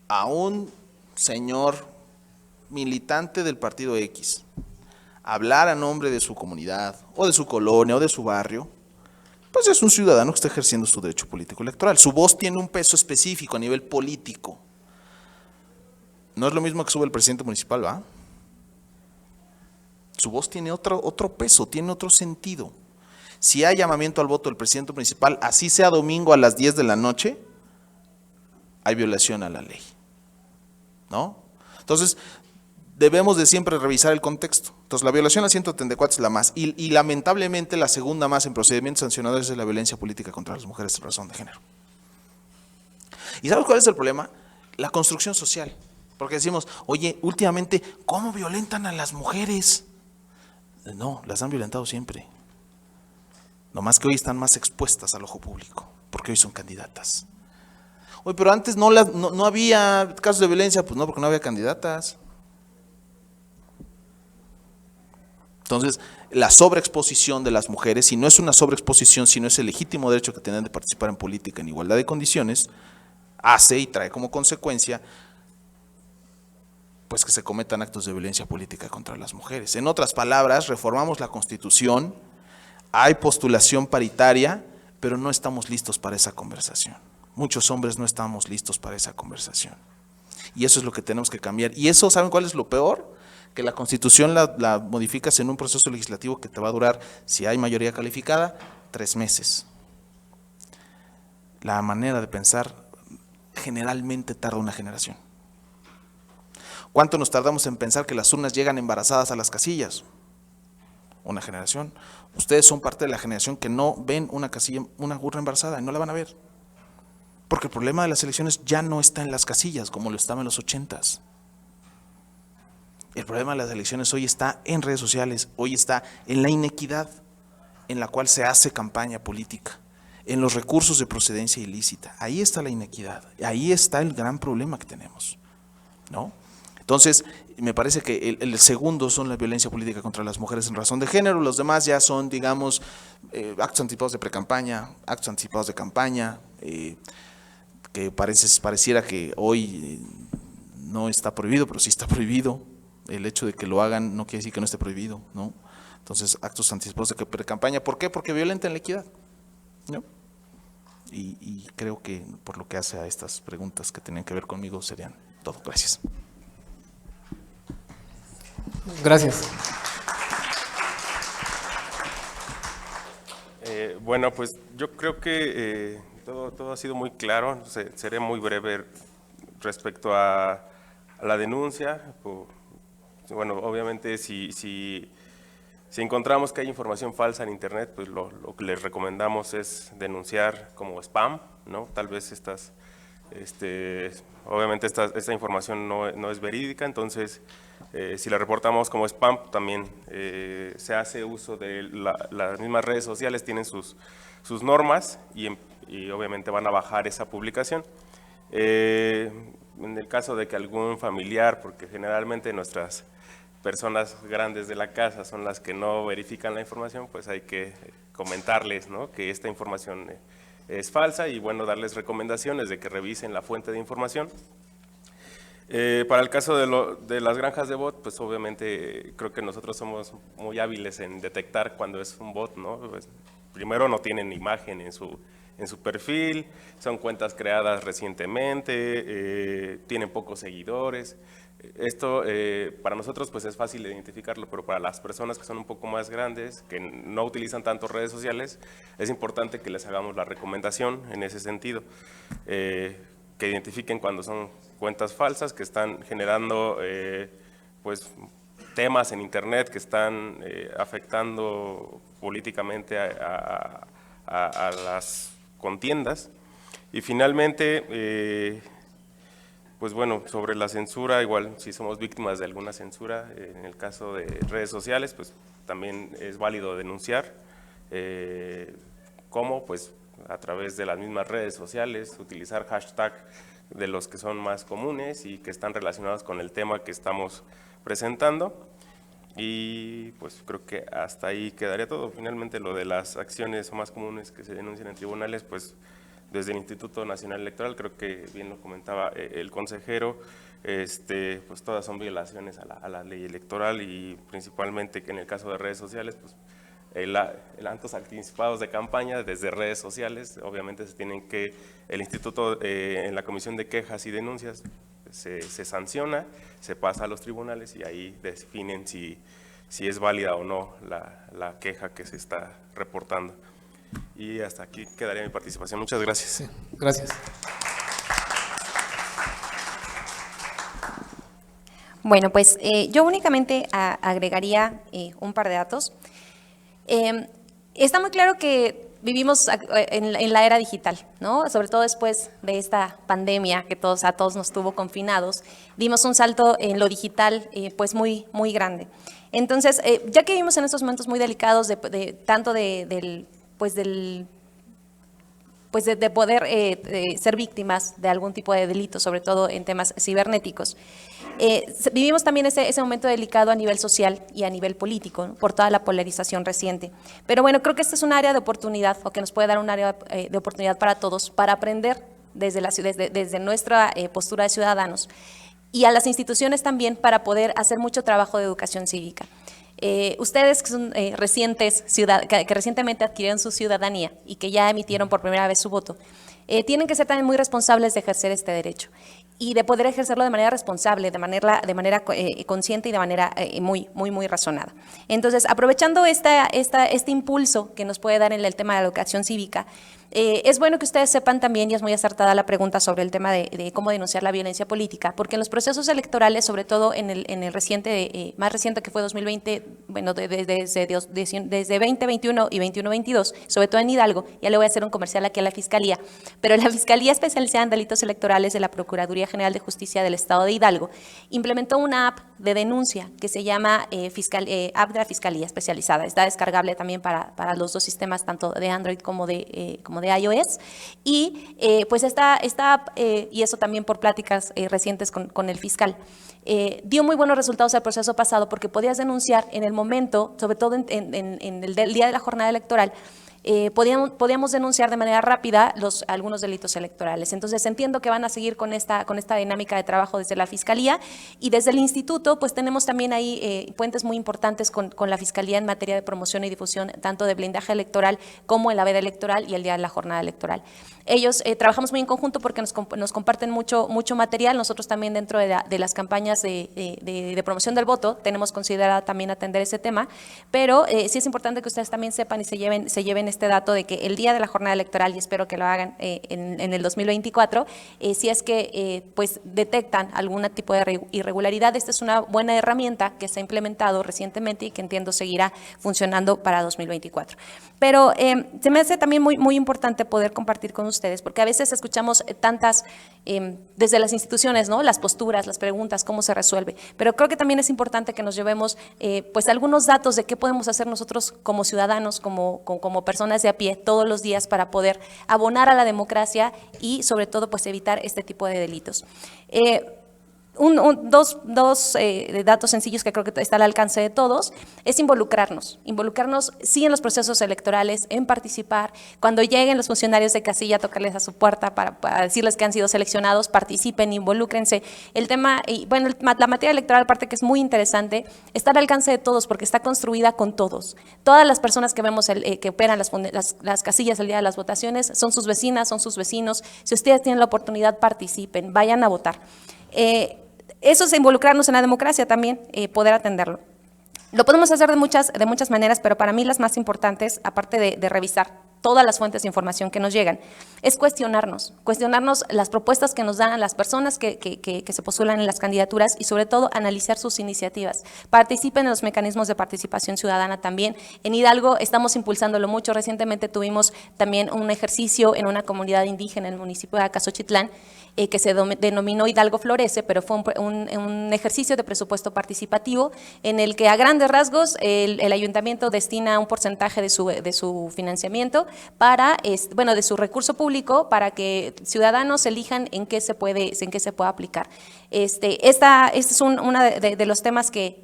a un señor militante del partido X, hablar a nombre de su comunidad, o de su colonia, o de su barrio, pues es un ciudadano que está ejerciendo su derecho político electoral. Su voz tiene un peso específico a nivel político. No es lo mismo que sube el presidente municipal, ¿va? Su voz tiene otro peso, tiene otro sentido. Si hay llamamiento al voto del presidente municipal, así sea domingo a las 10 de la noche, hay violación a la ley. ¿no? Entonces, debemos de siempre revisar el contexto. Entonces, la violación al 134 es la más, y lamentablemente la segunda más en procedimientos sancionadores es la violencia política contra las mujeres en razón de género. ¿Y sabes cuál es el problema? La construcción social. Porque decimos, oye, últimamente, ¿cómo violentan a las mujeres? No, las han violentado siempre. Nomás que hoy están más expuestas al ojo público, porque hoy son candidatas. Oye, pero antes no había casos de violencia, pues no, porque no había candidatas. Entonces, la sobreexposición de las mujeres, si no es una sobreexposición, si no es el legítimo derecho que tienen de participar en política en igualdad de condiciones, hace y trae como consecuencia pues que se cometan actos de violencia política contra las mujeres. En otras palabras, reformamos la Constitución, hay postulación paritaria, pero no estamos listos para esa conversación. Muchos hombres no estamos listos para esa conversación. Y eso es lo que tenemos que cambiar. Y eso, ¿saben cuál es lo peor? Que la Constitución la modificas en un proceso legislativo que te va a durar, si hay mayoría calificada, 3 meses. La manera de pensar generalmente tarda una generación. ¿Cuánto nos tardamos en pensar que las urnas llegan embarazadas a las casillas? Una generación. Ustedes son parte de la generación que no ven una casilla, una urna embarazada, y no la van a ver. Porque el problema de las elecciones ya no está en las casillas como lo estaba en los 80s. El problema de las elecciones hoy está en redes sociales, hoy está en la inequidad en la cual se hace campaña política, en los recursos de procedencia ilícita. Ahí está la inequidad, ahí está el gran problema que tenemos, ¿no? Entonces, me parece que el segundo son la violencia política contra las mujeres en razón de género, los demás ya son, digamos, actos anticipados de precampaña, actos anticipados de campaña, que pareciera que hoy no está prohibido, pero sí está prohibido. El hecho de que lo hagan no quiere decir que no esté prohibido, ¿no? Entonces, actos anticipados de precampaña, ¿por qué? Porque violentan la equidad, ¿no? Y creo que por lo que hace a estas preguntas que tenían que ver conmigo serían todo. Gracias. Gracias. Bueno, pues yo creo que todo ha sido muy claro. Seré muy breve respecto a la denuncia. Bueno, obviamente si encontramos que hay información falsa en internet, pues lo que les recomendamos es denunciar como spam, ¿no? Tal vez obviamente esta información no es verídica, entonces si la reportamos como spam, también se hace uso de las mismas redes sociales, tienen sus normas y obviamente van a bajar esa publicación. En el caso de que algún familiar, porque generalmente nuestras personas grandes de la casa son las que no verifican la información, pues hay que comentarles, ¿no?, que esta información es falsa y bueno, darles recomendaciones de que revisen la fuente de información. Para el caso de las granjas de bot, pues obviamente creo que nosotros somos muy hábiles en detectar cuando es un bot, ¿no? Pues, primero no tienen imagen en su perfil, son cuentas creadas recientemente, tienen pocos seguidores. Esto para nosotros pues es fácil de identificarlo, pero para las personas que son un poco más grandes, que no utilizan tanto redes sociales, es importante que les hagamos la recomendación en ese sentido, que identifiquen cuando son cuentas falsas, que están generando pues temas en internet que están afectando políticamente a las contiendas. Y finalmente, pues bueno, sobre la censura, igual si somos víctimas de alguna censura, en el caso de redes sociales, pues también es válido denunciar. ¿Cómo? Pues a través de las mismas redes sociales, utilizar hashtag de los que son más comunes y que están relacionados con el tema que estamos presentando. Y pues creo que hasta ahí quedaría todo. Finalmente, lo de las acciones más comunes que se denuncian en tribunales, pues desde el Instituto Nacional Electoral, creo que bien lo comentaba el consejero, pues todas son violaciones a la ley electoral y principalmente que en el caso de redes sociales, pues el actos anticipados de campaña desde redes sociales, obviamente se tienen que, el instituto en la comisión de quejas y denuncias se sanciona, se pasa a los tribunales y ahí definen si es válida o no la queja que se está reportando. Y hasta aquí quedaría mi participación. Muchas gracias. Sí, gracias. Bueno, pues yo únicamente agregaría un par de datos. Está muy claro que vivimos en la era digital, ¿no? Sobre todo después de esta pandemia que a todos nos tuvo confinados, dimos un salto en lo digital pues muy grande. Entonces, ya que vivimos en estos momentos muy delicados tanto de poder ser víctimas de algún tipo de delito, sobre todo en temas cibernéticos. Vivimos también ese momento delicado a nivel social y a nivel político, ¿no? Por toda la polarización reciente. Pero bueno, creo que este es un área de oportunidad, o que nos puede dar un área de oportunidad para todos, para aprender desde nuestra postura de ciudadanos, y a las instituciones también para poder hacer mucho trabajo de educación cívica. Ustedes que son que recientemente adquirieron su ciudadanía y que ya emitieron por primera vez su voto, tienen que ser también muy responsables de ejercer este derecho y de poder ejercerlo de manera responsable, de manera consciente y de manera muy razonada. Entonces, aprovechando este impulso que nos puede dar en el tema de la educación cívica, es bueno que ustedes sepan también, y es muy acertada la pregunta sobre el tema de cómo denunciar la violencia política, porque en los procesos electorales, sobre todo en el más reciente que fue 2020, bueno, desde 2021 y 21-22, sobre todo en Hidalgo, ya le voy a hacer un comercial aquí a la Fiscalía, pero la Fiscalía Especializada en Delitos Electorales de la Procuraduría General de Justicia del Estado de Hidalgo implementó una app de denuncia que se llama App de la Fiscalía Especializada. Está descargable también para los dos sistemas, tanto de Android como de iOS, y pues esta app, y eso también por pláticas recientes con el fiscal, dio muy buenos resultados al proceso pasado, porque podías denunciar en el momento, sobre todo en el día de la jornada electoral, podíamos denunciar de manera rápida algunos delitos electorales. Entonces entiendo que van a seguir con esta dinámica de trabajo desde la Fiscalía, y desde el Instituto pues tenemos también ahí puentes muy importantes con la Fiscalía en materia de promoción y difusión, tanto de blindaje electoral como en la veda electoral y el día de la jornada electoral. Ellos trabajamos muy en conjunto porque nos comparten mucho material. Nosotros también dentro de las campañas de promoción del voto tenemos considerado también atender ese tema, pero sí es importante que ustedes también sepan y se lleven este dato de que el día de la jornada electoral, y espero que lo hagan en el 2024, si es que pues detectan algún tipo de irregularidad, esta es una buena herramienta que se ha implementado recientemente y que entiendo seguirá funcionando para 2024. Pero se me hace también muy importante poder compartir con ustedes, porque a veces escuchamos tantas, desde las instituciones, ¿no? Las posturas, las preguntas, cómo se resuelve, pero creo que también es importante que nos llevemos pues algunos datos de qué podemos hacer nosotros como ciudadanos, como personas de a pie todos los días para poder abonar a la democracia y sobre todo pues evitar este tipo de delitos. Dos datos sencillos que creo que está al alcance de todos es involucrarnos sí en los procesos electorales, en participar. Cuando lleguen los funcionarios de casilla, tocarles a su puerta para decirles que han sido seleccionados, participen, involúcrense. El tema, y bueno, la materia electoral, aparte que es muy interesante, está al alcance de todos porque está construida con todos. Todas las personas que vemos que operan las casillas el día de las votaciones son sus vecinas, son sus vecinos. Si ustedes tienen la oportunidad, participen, vayan a votar. Eso es involucrarnos en la democracia también, poder atenderlo. Lo podemos hacer de muchas maneras, pero para mí las más importantes, aparte de revisar todas las fuentes de información que nos llegan, es cuestionarnos las propuestas que nos dan las personas que se postulan en las candidaturas y sobre todo analizar sus iniciativas. Participen en los mecanismos de participación ciudadana también. En Hidalgo estamos impulsándolo mucho. Recientemente tuvimos también un ejercicio en una comunidad indígena en el municipio de Acasochitlán, que se denominó Hidalgo Florece, pero fue un ejercicio de presupuesto participativo en el que a grandes rasgos el ayuntamiento destina un porcentaje de su financiamiento de su recurso público para que ciudadanos elijan en qué se puede aplicar. Este es uno de los temas que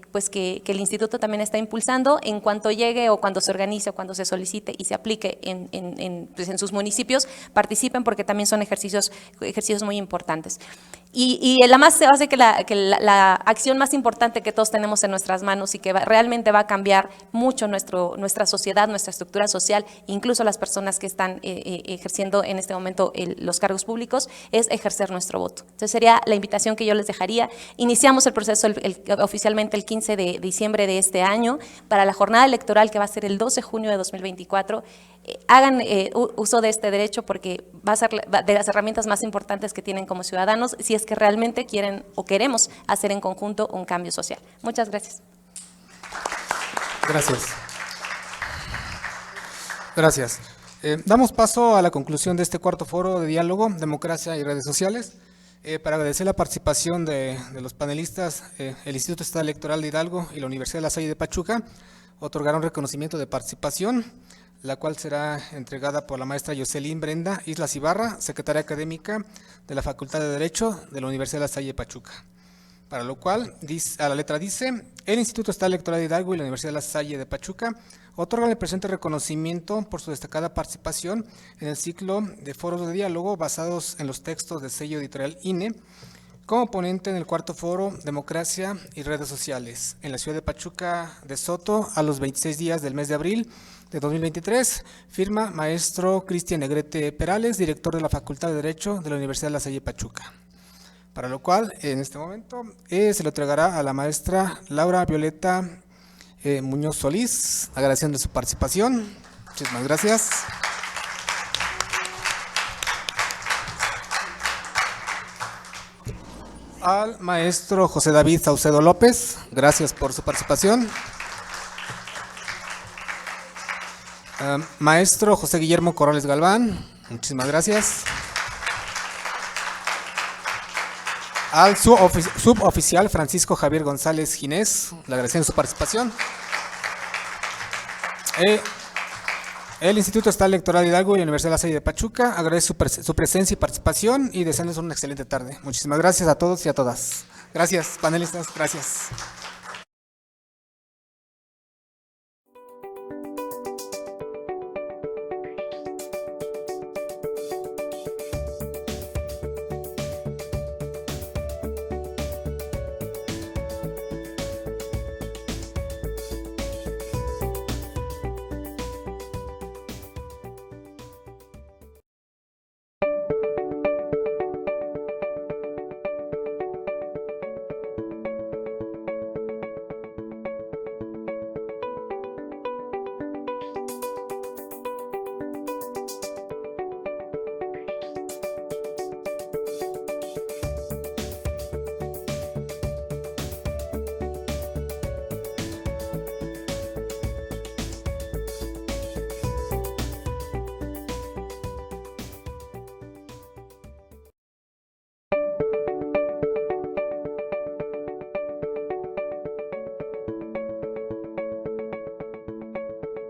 el instituto también está impulsando. En cuanto llegue o cuando se organice o cuando se solicite y se aplique en sus municipios, participen porque también son ejercicios muy importantes. Y la más se hace que la acción más importante que todos tenemos en nuestras manos y que realmente va a cambiar mucho nuestra sociedad, nuestra estructura social, incluso las personas que están ejerciendo en este momento los cargos públicos, es ejercer nuestro voto. Entonces sería la invitación que yo les dejaría. Iniciamos el proceso oficialmente el 15 de diciembre de este año. Para la jornada electoral, que va a ser el 12 de junio de 2024, hagan uso de este derecho, porque va a ser de las herramientas más importantes que tienen como ciudadanos, si es que realmente quieren o queremos hacer en conjunto un cambio social. Muchas gracias. Gracias. Gracias. Damos paso a la conclusión de este cuarto foro de diálogo, democracia y redes sociales. Para agradecer la participación de los panelistas, el Instituto Estatal Electoral de Hidalgo y la Universidad de La Salle de Pachuca otorgaron reconocimiento de participación, la cual será entregada por la maestra Jocelyn Brenda Islas Ibarra, secretaria académica de la Facultad de Derecho de la Universidad de La Salle de Pachuca. Para lo cual, a la letra dice, el Instituto Estatal Electoral de Hidalgo y la Universidad de La Salle de Pachuca otorgan el presente reconocimiento por su destacada participación en el ciclo de foros de diálogo basados en los textos del sello editorial INE, como ponente en el cuarto foro Democracia y Redes Sociales, en la ciudad de Pachuca de Soto, a los 26 días del mes de abril de 2023, firma maestro Cristian Negrete Perales, director de la Facultad de Derecho de la Universidad de La Salle de Pachuca. Para lo cual, en este momento, se le entregará a la maestra Laura Violeta Muñoz Solís, agradeciendo su participación. Muchísimas gracias. Al maestro José David Saucedo López, gracias por su participación. Maestro José Guillermo Corrales Galván, muchísimas gracias. Al suboficial Francisco Javier González Ginés, le agradecemos su participación. El Instituto Estatal Electoral de Hidalgo y la Universidad de La Salle de Pachuca agradece su presencia y participación y deseándoles una excelente tarde. Muchísimas gracias a todos y a todas. Gracias, panelistas, gracias.